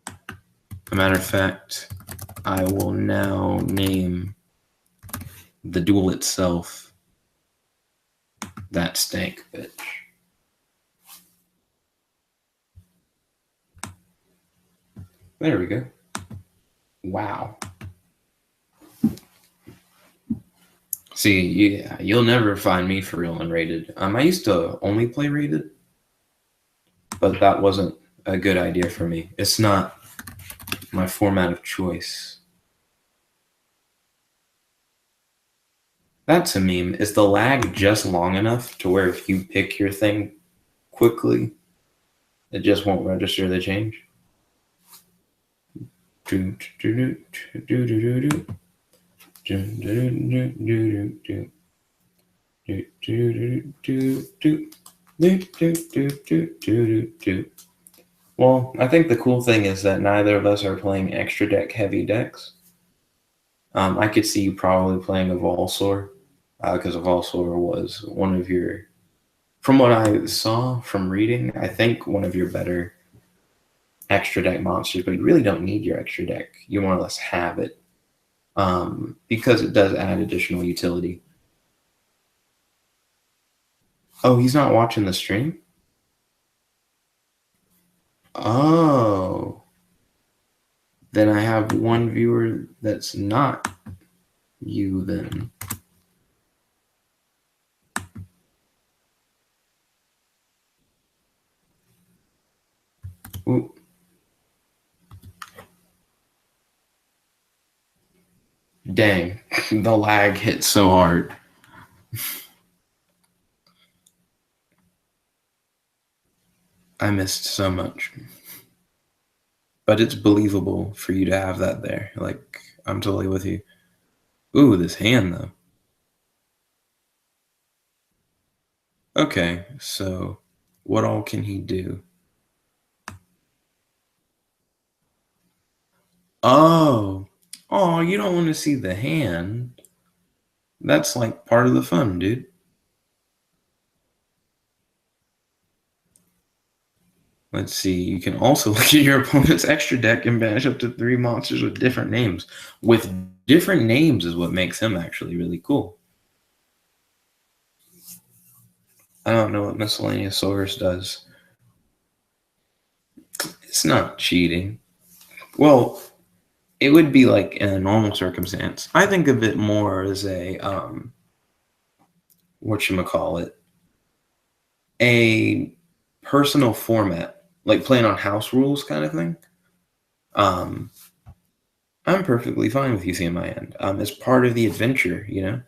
A matter of fact, I will now name the duel itself that stank bitch. There we go. Wow. See, yeah, you'll never find me for real unrated. I used to only play rated, but that wasn't a good idea for me. It's not my format of choice. That's a meme. Is the lag just long enough to where if you pick your thing quickly, it just won't register the change? Do do do do do do do. Well, I think the cool thing is that neither of us are playing extra deck heavy decks. I could see you probably playing a Volsor, because a Volsor was one of your, from what I saw from reading, I think one of your better extra deck monsters, but you really don't need your extra deck. You more or less have it. Because it does add additional utility. Oh, he's not watching the stream? Oh. Then I have one viewer that's not you then. Ooh. Dang, the lag hit so hard. I missed so much. But it's believable for you to have that there. Like, I'm totally with you. Ooh, this hand, though. Okay, so what all can he do? Oh. Oh, you don't want to see the hand. That's like part of the fun, dude. Let's see. You can also look at your opponent's extra deck and banish up to 3 monsters with different names. With different names is what makes him actually really cool. I don't know what Miscellaneous Source does. It's not cheating. Well, it would be like in a normal circumstance. I think of it more as a whatchamacallit, a personal format, like playing on house rules kind of thing. I'm perfectly fine with you seeing my end. It's part of the adventure, you know?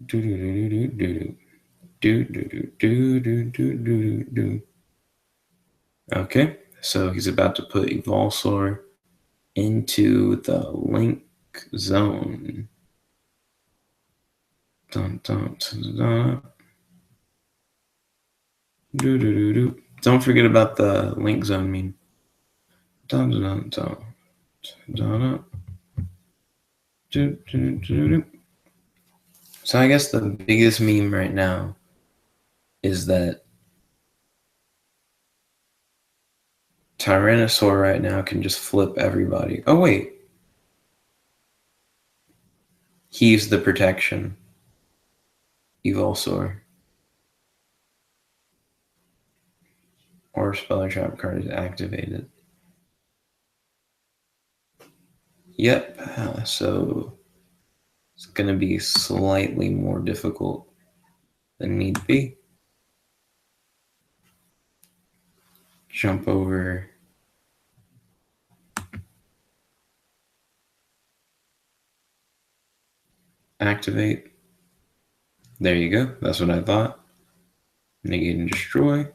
Do do do do do do do do do do do do. Okay, so he's about to put Evolsaur into the link zone. Dun, dun, dun, dun. Do, do, do, do. Don't forget about the link zone meme. Dun, dun, dun, dun, dun, dun. Do, do, do, do. So I guess the biggest meme right now is that Tyrannosaur right now can just flip everybody. Oh, wait. He's the protection. Evolsaur. Or Speller Trap card is activated. Yep. So it's going to be slightly more difficult than need be. jump over. Activate. There you go. That's what I thought. Negate and destroy.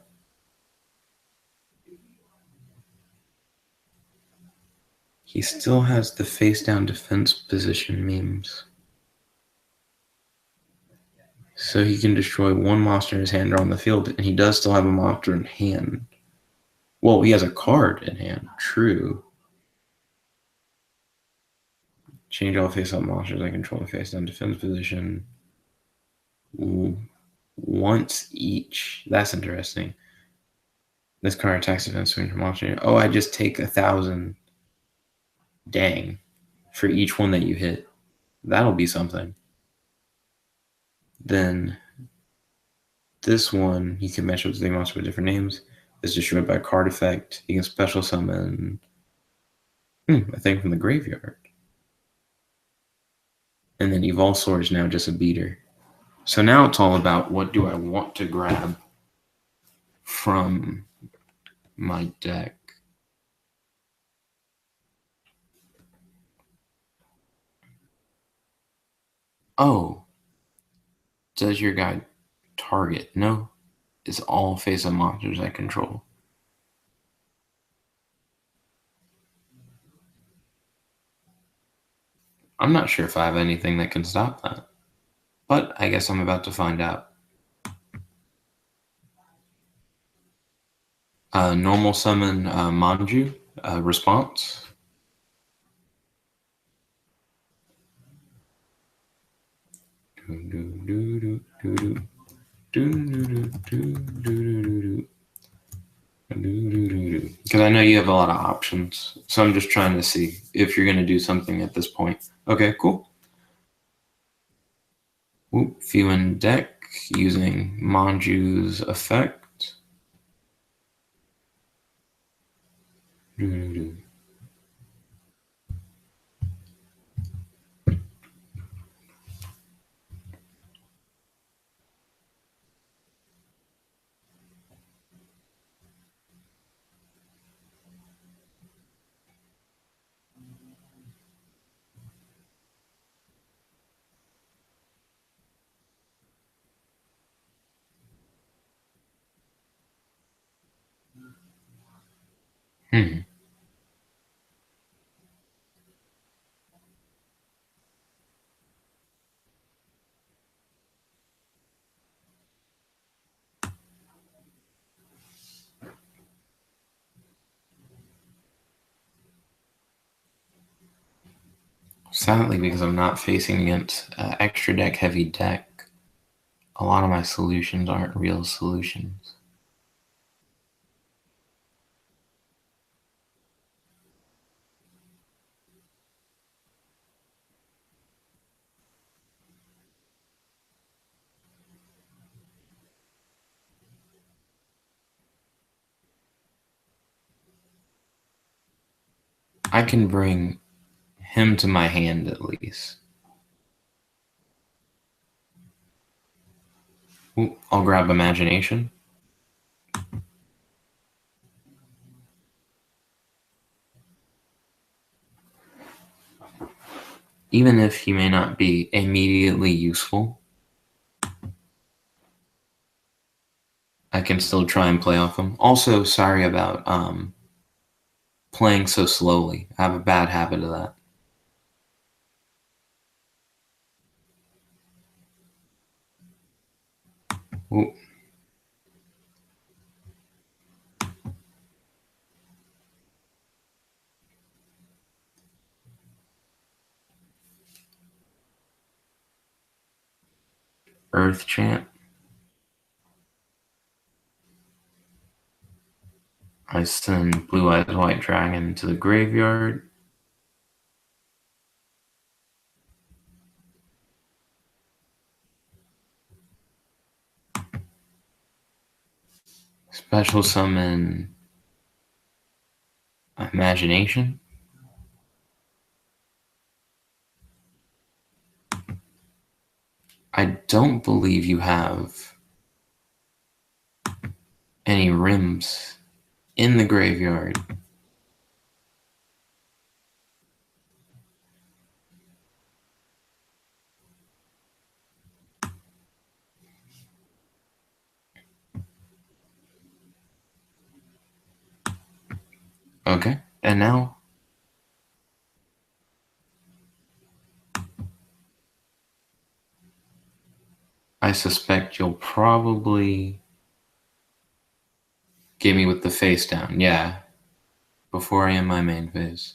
He still has the face down defense position memes. So he can destroy one monster in his hand or on the field, and he does still have a monster in hand. Well, he has a card in hand. True. Change all face-up monsters that control the face-down defense position once each. That's interesting. This card attacks defense swing from monster. Oh, I just take 1,000. Dang. For each one that you hit. That'll be something. Then this one, you can match up to the monster with different names. Is destroyed by a card effect. You can special summon a thing from the graveyard. And then Evolve Sword is now just a beater. So now it's all about what do I want to grab from my deck. Oh. Does your guy target? No. It's all face-up monsters I control. I'm not sure if I have anything that can stop that. But I guess I'm about to find out. Normal summon Manju. Response. Because I know you have a lot of options. So I'm just trying to see if you're going to do something at this point. Okay, cool. View in deck using Manju's effect. Sadly, because I'm not facing against extra deck heavy deck, a lot of my solutions aren't real solutions. I can bring him to my hand at least. Ooh, I'll grab Imagination. Even if he may not be immediately useful, I can still try and play off him. Also, sorry about playing so slowly. I have a bad habit of that. Ooh. Earth Chant. I send Blue Eyes White Dragon to the graveyard. Special summon Imagination. I don't believe you have any rims in the graveyard. Okay, and now I suspect you'll probably get me with the face down. Yeah, before I end my main phase.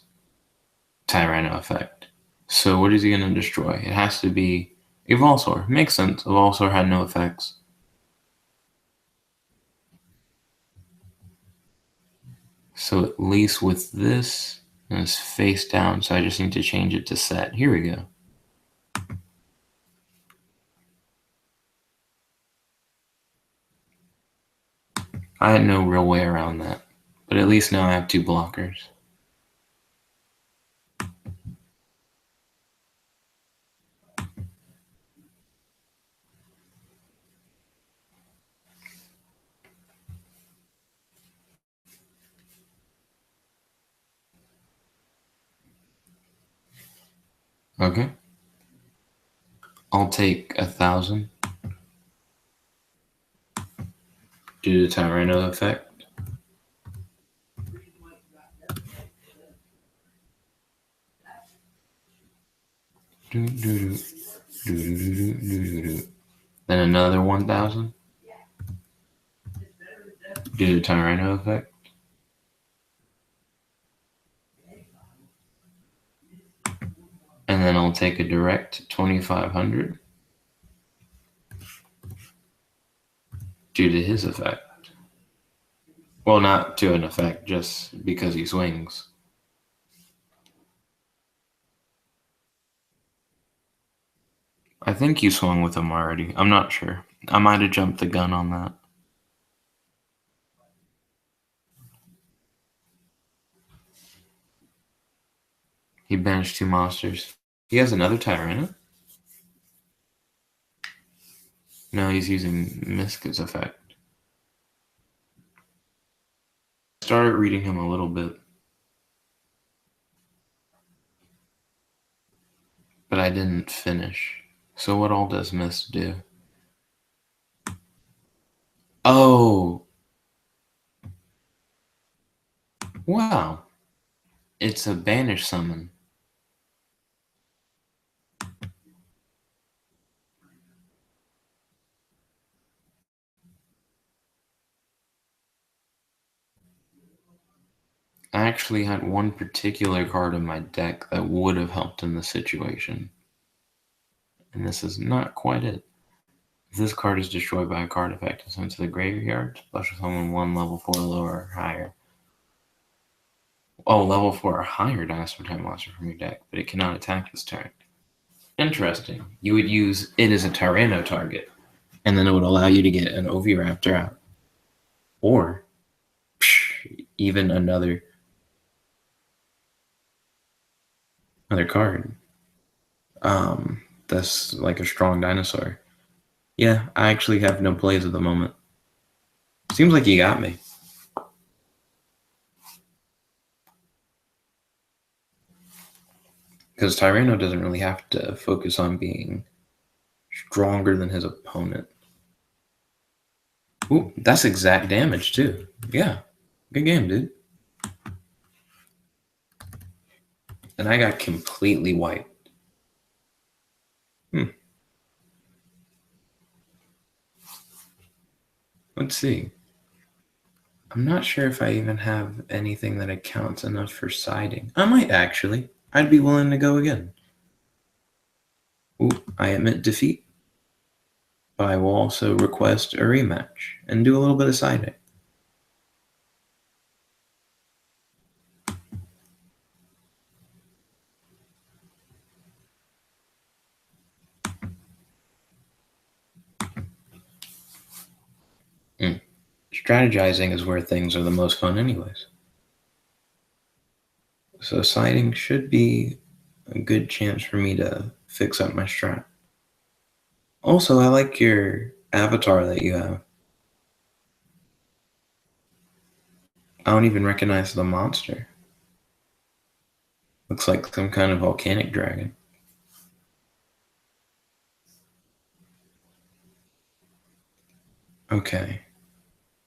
Tyranno effect. So what is he going to destroy? It has to be Evolsaur. Makes sense. Evolsaur had no effects. So at least with this, it's face down, so I just need to change it to set. Here we go. I had no real way around that, but at least now I have two blockers. Okay. I'll take 1,000 due to Tyranno effect. Then another 1,000 due to Tyranno effect. And then I'll take a direct 2,500 due to his effect. Well, not to an effect, just because he swings. I think you swung with him already. I'm not sure. I might have jumped the gun on that. He banished 2 monsters. He has another Tyrant? No, he's using Miska's effect. Started reading him a little bit. But I didn't finish. So what all does Misk do? Oh! Wow. It's a banish summon. I actually had one particular card in my deck that would have helped in this situation. And this is not quite it. If this card is destroyed by a card effect and sent to the graveyard, special summon 1 level 4 lower or higher. Oh, level 4 or higher dinosaur type monster from your deck, but it cannot attack this turn. Interesting. You would use it as a Tyranno target, and then it would allow you to get an Oviraptor out. Or even another card. That's like a strong dinosaur. Yeah, I actually have no plays at the moment. Seems like you got me. Because Tyranno doesn't really have to focus on being stronger than his opponent. Ooh, that's exact damage too. Yeah, good game, dude. And I got completely wiped. Let's see. I'm not sure if I even have anything that accounts enough for siding. I might actually. I'd be willing to go again. Ooh, I admit defeat. But I will also request a rematch and do a little bit of siding. Strategizing is where things are the most fun anyways. So siding should be a good chance for me to fix up my strat. Also, I like your avatar that you have. I don't even recognize the monster. Looks like some kind of volcanic dragon. Okay,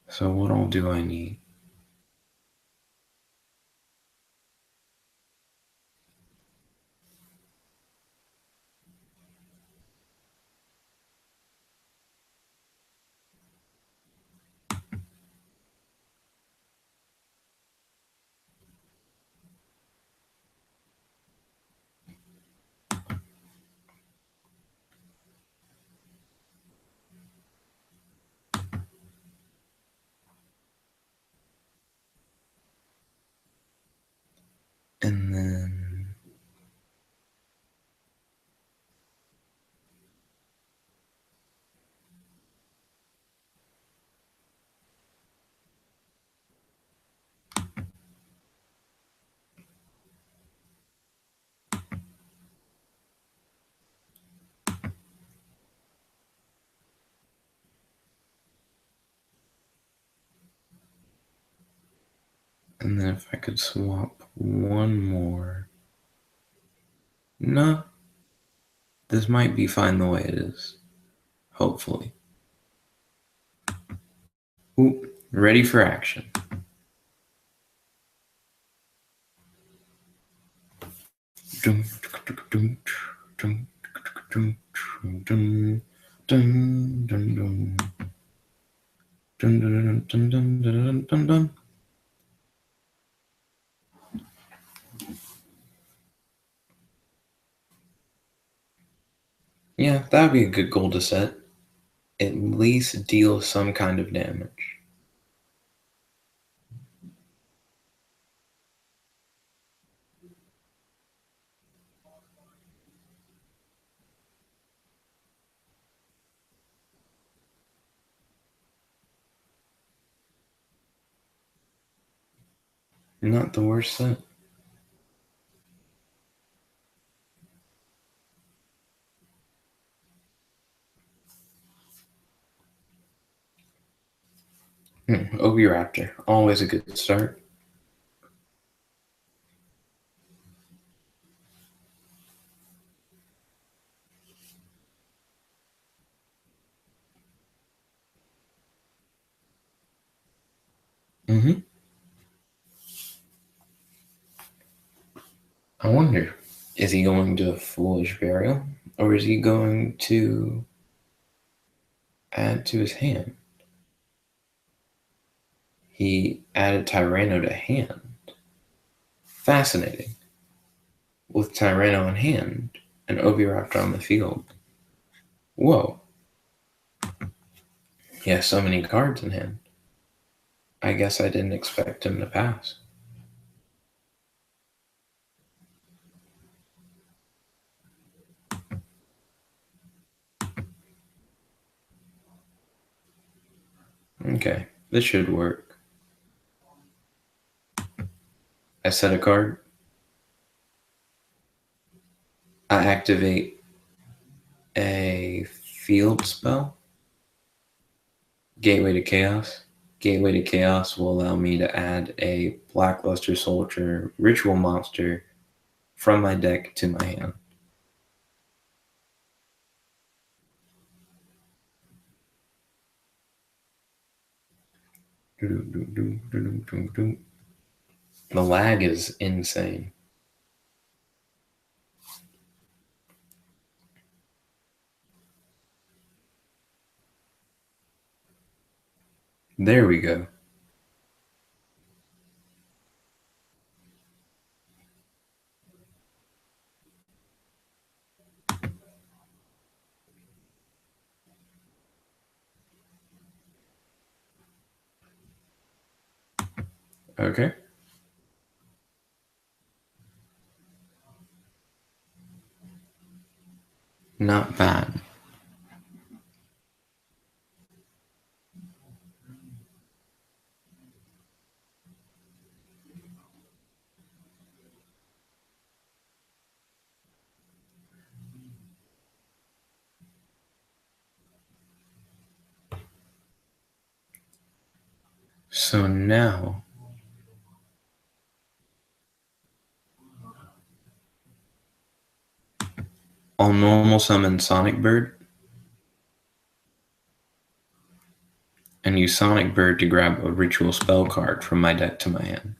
so what all do I need? And then if I could swap one more. No, this might be fine the way it is. Hopefully. Ooh, ready for action. Dun, dun, dun, dun, dun, dun, dun, dun, dun. Dun, dun, dun, dun, dun, dun, dun, dun. Yeah, that would be a good goal to set. At least deal some kind of damage. Not the worst set. Oviraptor, always a good start. I wonder, is he going to Foolish Burial, or is he going to add to his hand? He added Tyranno to hand. Fascinating. With Tyranno in hand and Oviraptor on the field. Whoa. He has so many cards in hand. I guess I didn't expect him to pass. Okay, this should work. I set a card. I activate a field spell. Gateway to Chaos. Gateway to Chaos will allow me to add a Blackluster Soldier ritual monster from my deck to my hand. The lag is insane. There we go. Okay. Not bad. So now I'll normal summon Sonic Bird and use Sonic Bird to grab a ritual spell card from my deck to my hand.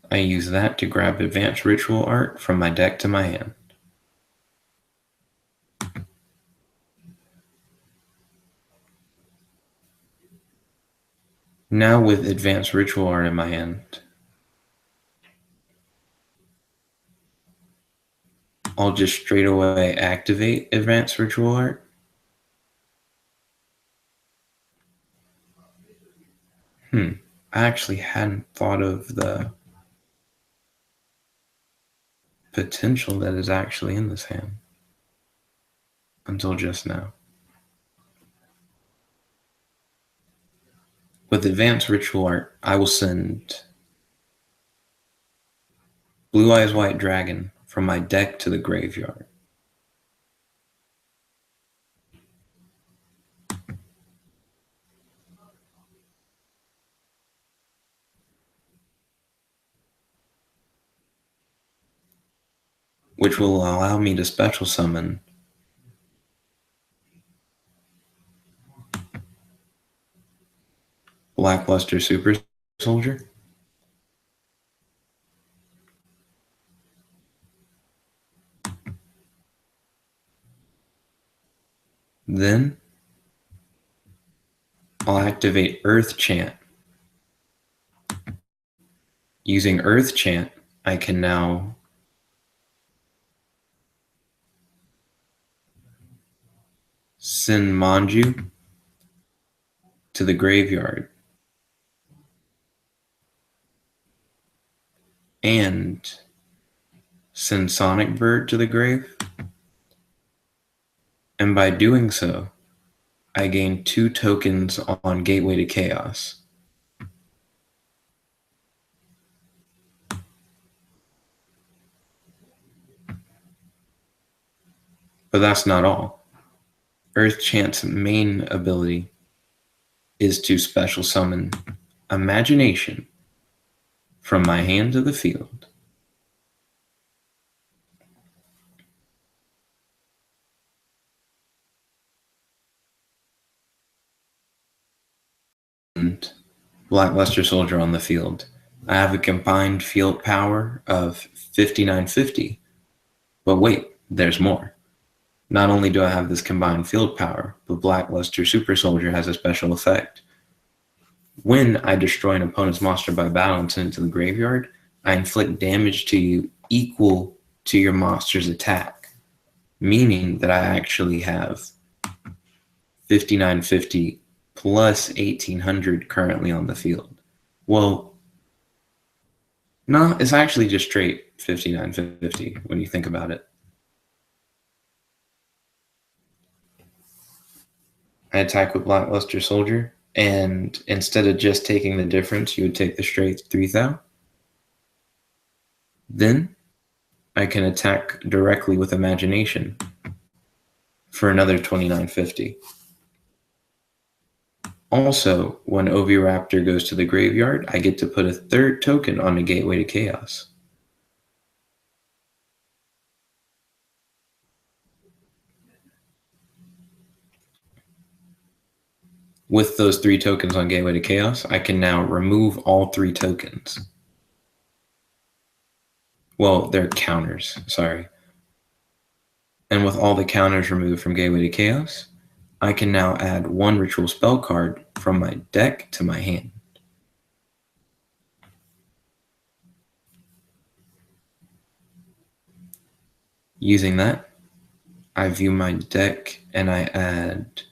I use that to grab advanced ritual art from my deck to my hand. Now with advanced ritual art in my hand, I'll just straight away activate advanced ritual art. I actually hadn't thought of the potential that is actually in this hand until just now. With advanced ritual art, I will send Blue Eyes White Dragon from my deck to the graveyard. Which will allow me to special summon Blackluster Super Soldier. Then I'll activate Earth Chant. Using Earth Chant, I can now send Manju to the graveyard and send Sonic Bird to the grave. And by doing so, I gain 2 tokens on Gateway to Chaos. But that's not all. Earth Chant's main ability is to special summon Imagination from my hand to the field. And Blackluster Soldier on the field. I have a combined field power of 5950. But wait, there's more. Not only do I have this combined field power, but Blackluster Super Soldier has a special effect. When I destroy an opponent's monster by battle and send it to the graveyard, I inflict damage to you equal to your monster's attack, meaning that I actually have 5950 plus 1800 currently on the field. Well, no, it's actually just straight 5950 when you think about it. I attack with Blackluster Soldier, and instead of just taking the difference, you would take the straight 3000. Then I can attack directly with Imagination for another 2950. Also, when Oviraptor goes to the graveyard, I get to put a 3rd token on the Gateway to Chaos. With those 3 tokens on Gateway to Chaos, I can now remove all 3 tokens. Well, they're counters, sorry. And with all the counters removed from Gateway to Chaos, I can now add 1 ritual spell card from my deck to my hand. Using that, I view my deck and I add,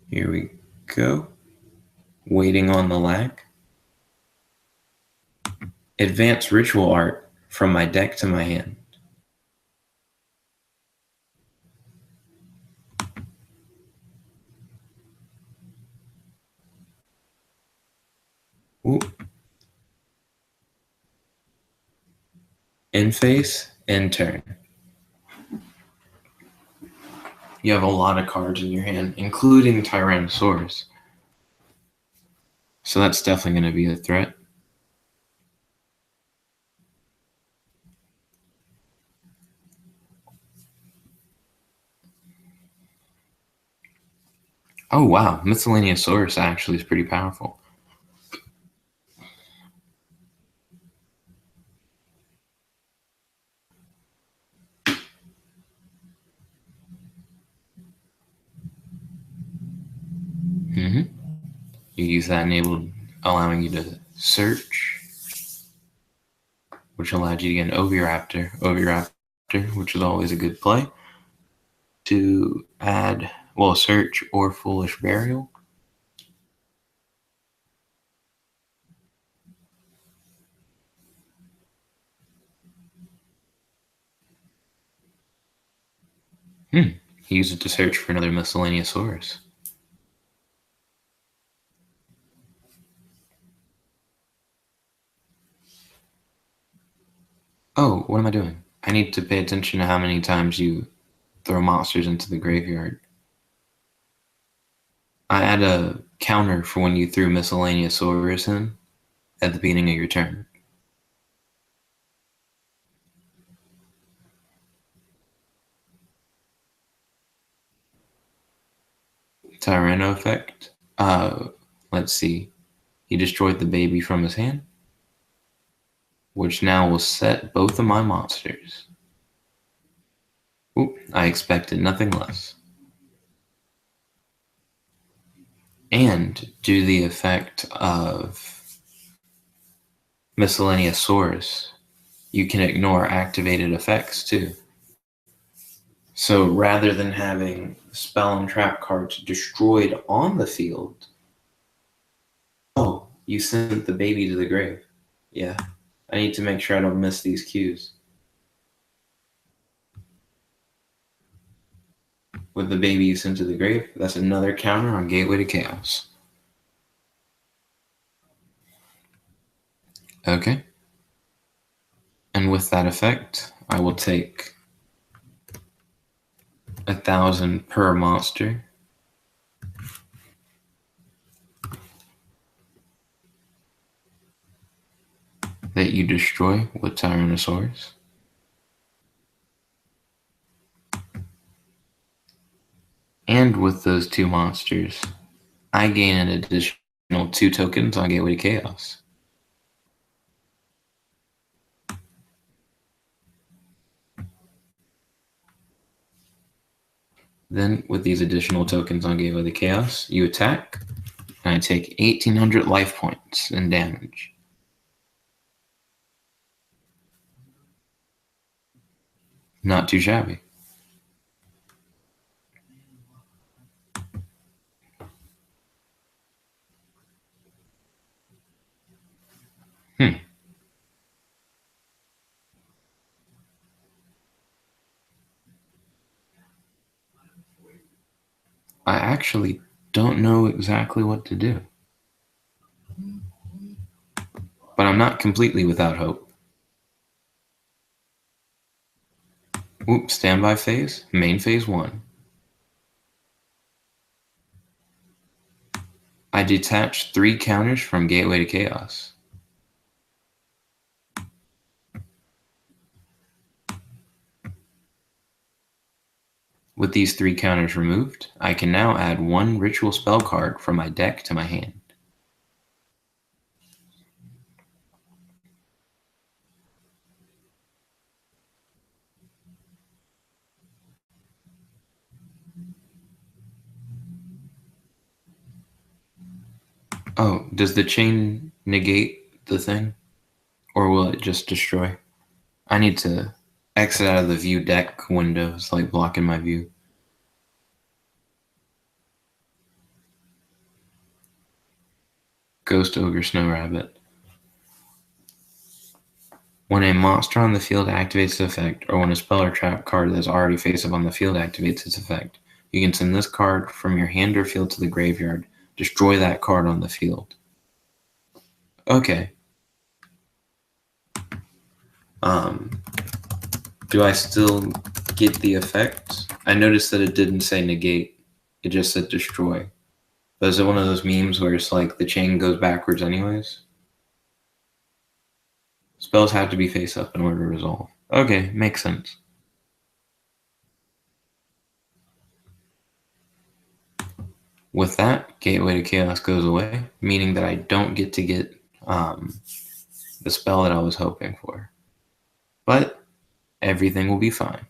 here we go, waiting on the lag, advanced ritual art from my deck to my hand. Ooh. In face, in turn. You have a lot of cards in your hand, including Tyrannosaurus. So that's definitely going to be a threat. Oh wow, Miscellaneousaurus actually is pretty powerful. You use that enabled, allowing you to search, which allowed you to get an Oviraptor, which is always a good play. To add, well, search or Foolish Burial. Use it to search for another Miscellaneousaurus. Oh, what am I doing? I need to pay attention to how many times you throw monsters into the graveyard. I add a counter for when you threw Miscellaneousaurus in at the beginning of your turn. Tyranno effect. Let's see. He destroyed the baby from his hand, which now will set both of my monsters. Oop, I expected nothing less. And due to the effect of Miscellaneousaurus, you can ignore activated effects too. So rather than having spell and trap cards destroyed on the field, oh, you sent the baby to the grave. Yeah, I need to make sure I don't miss these cues. With the baby you sent to the grave, that's another counter on Gateway to Chaos. Okay. And with that effect, I will take 1,000 per monster. That you destroy with Tyrannosaurus. And with those two monsters, I gain an additional 2 tokens on Gateway to Chaos. Then, with these additional tokens on Gateway to Chaos, you attack, and I take 1,800 life points in damage. Not too shabby. I actually don't know exactly what to do. But I'm not completely without hope. Oops, standby phase, main phase 1. I detach 3 counters from Gateway to Chaos. With these 3 counters removed, I can now add 1 ritual spell card from my deck to my hand. Oh, does the chain negate the thing? Or will it just destroy? I need to exit out of the view deck window. It's like blocking my view. Ghost Ogre Snow Rabbit. When a monster on the field activates its effect, or when a spell or trap card that is already face up on the field activates its effect, you can send this card from your hand or field to the graveyard. Destroy that card on the field. Okay. Do I still get the effect I noticed that it didn't say negate. It just said destroy. But is it one of those memes where it's like the chain goes backwards anyways? Spells have to be face up in order to resolve. Okay, makes sense. With that, Gateway to Chaos goes away, meaning that I don't get to get the spell that I was hoping for. But everything will be fine.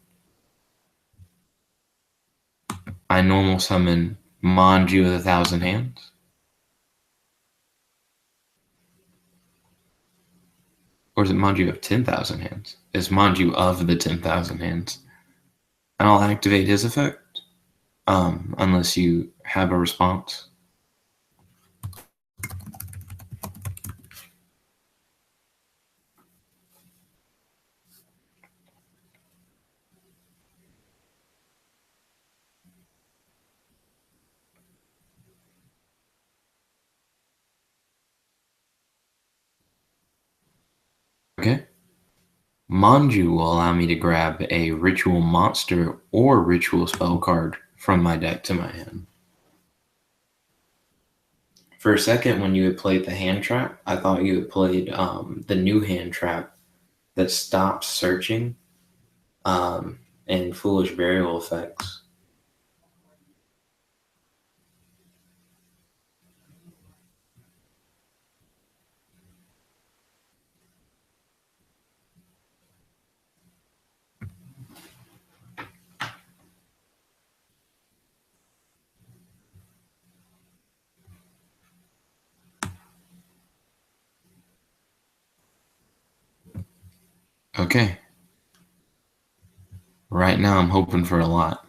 I normal summon Manju of the Thousand Hands. Or is it Manju of 10,000 Hands? It's Manju of the 10,000 Hands. And I'll activate his effect, unless you have a response. Okay. Manju will allow me to grab a ritual monster or ritual spell card from my deck to my hand. For a second, when you had played the hand trap, I thought you had played the new hand trap that stops searching and foolish burial effects. Okay. Right now, I'm hoping for a lot.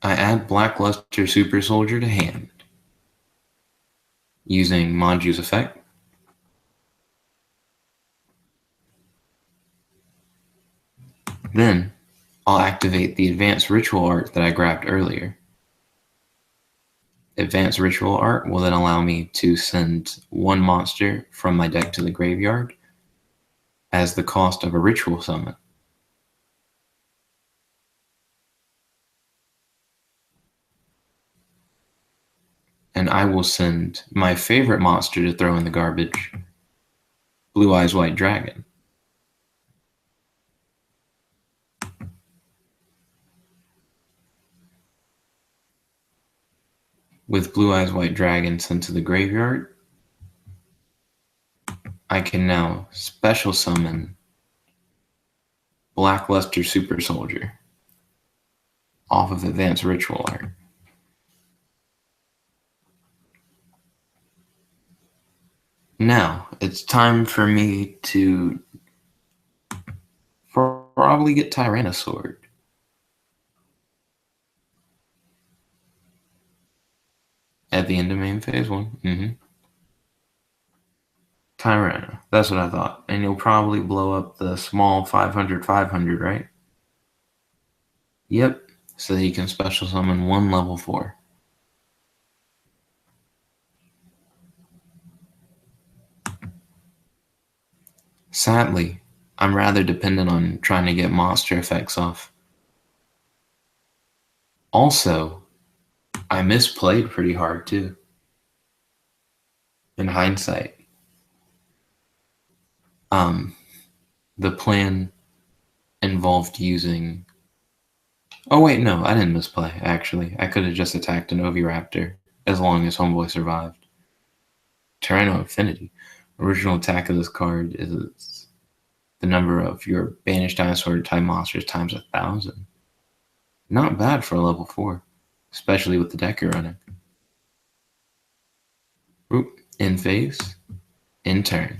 I add Blackluster Super Soldier to hand using Manju's effect. Then I'll activate the Advanced Ritual Art that I grabbed earlier. Advanced Ritual Art will then allow me to send one monster from my deck to the graveyard as the cost of a ritual summon. And I will send my favorite monster to throw in the garbage, Blue Eyes White Dragon. With Blue Eyes White Dragon sent to the graveyard, I can now special summon Blackluster Super Soldier off of Advanced Ritual Art. Now, it's time for me to probably get Tyrannosaur. At the end of main phase 1. Tyranno. That's what I thought. And you'll probably blow up the small 500, right? Yep. So that you can special summon one level 4. Sadly, I'm rather dependent on trying to get monster effects off. Also, I misplayed pretty hard too. In hindsight. The plan involved using... Oh wait, no, I didn't misplay, actually. I could have just attacked an Oviraptor as long as Homeboy survived. Tyranno Infinity. Original attack of this card is the number of your banished dinosaur type monsters times 1,000. Not bad for a level 4, especially with the deck you're running. Oop, in phase, in turn.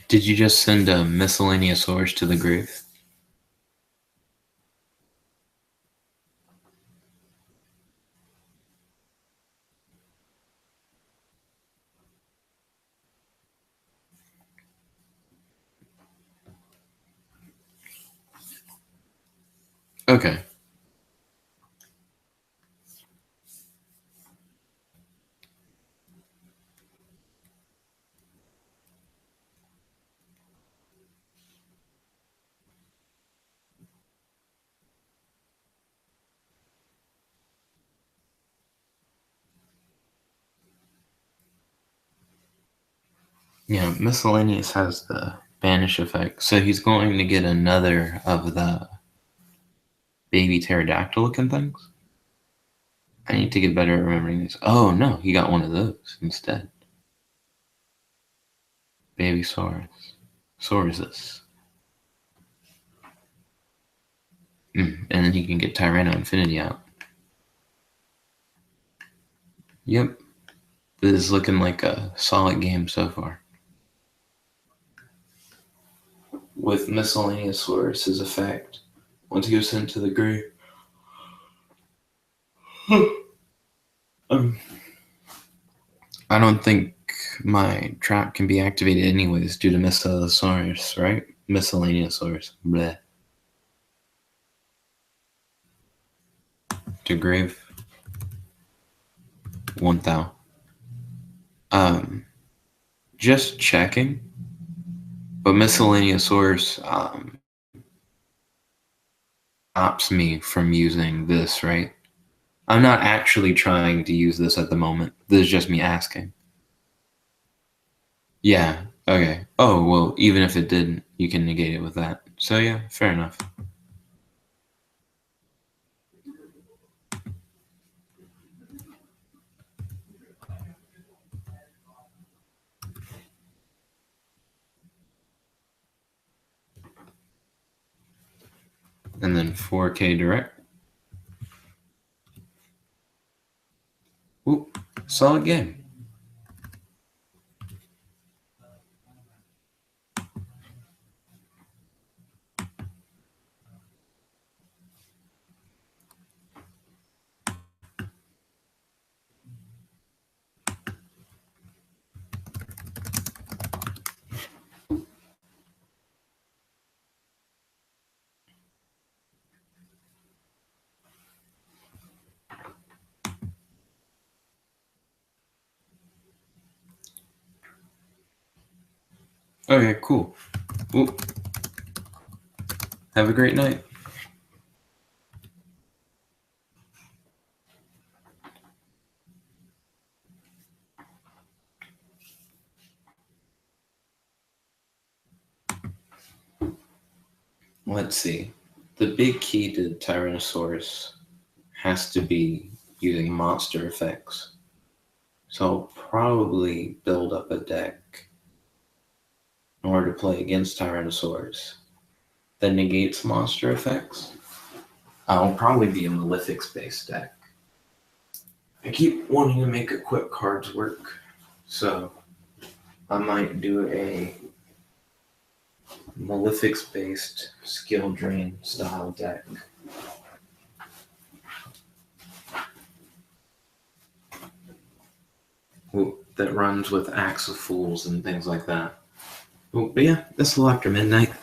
Did you just send a miscellaneous source to the grave? Okay. Yeah, miscellaneous has the banish effect, so he's going to get another of the baby pterodactyl looking things. I need to get better at remembering these. Oh no, he got one of those instead. Baby Saurus. Sauruses. And then he can get Tyranno Infinity out. Yep. This is looking like a solid game so far. With miscellaneous Saurus's effect, once he goes into the grave. I don't think my trap can be activated anyways due to Miscellaneous, right? Miscellaneous Saurus. Bleh. To grave. 1,000. Just checking. But miscellaneous source stops me from using this, right? I'm not actually trying to use this at the moment. This is just me asking. Yeah, okay. Oh, well, even if it didn't, you can negate it with that. So yeah, fair enough. And then 4K direct. Ooh, solid game. Okay, cool. Ooh. Have a great night. Let's see. The big key to Tyrannosaurus has to be using monster effects. So I'll probably build up a deck in order to play against Tyrannosaurus that negates monster effects. I'll probably be a Malefic's based deck. I keep wanting to make equip cards work, so I might do a Malefic's based skill drain style deck. Ooh, that runs with Axe of Fools and things like that. Ooh, but yeah, it's a little after midnight,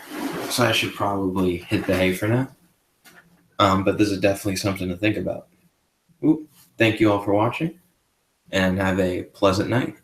so I should probably hit the hay for now. But this is definitely something to think about. Ooh, thank you all for watching, and have a pleasant night.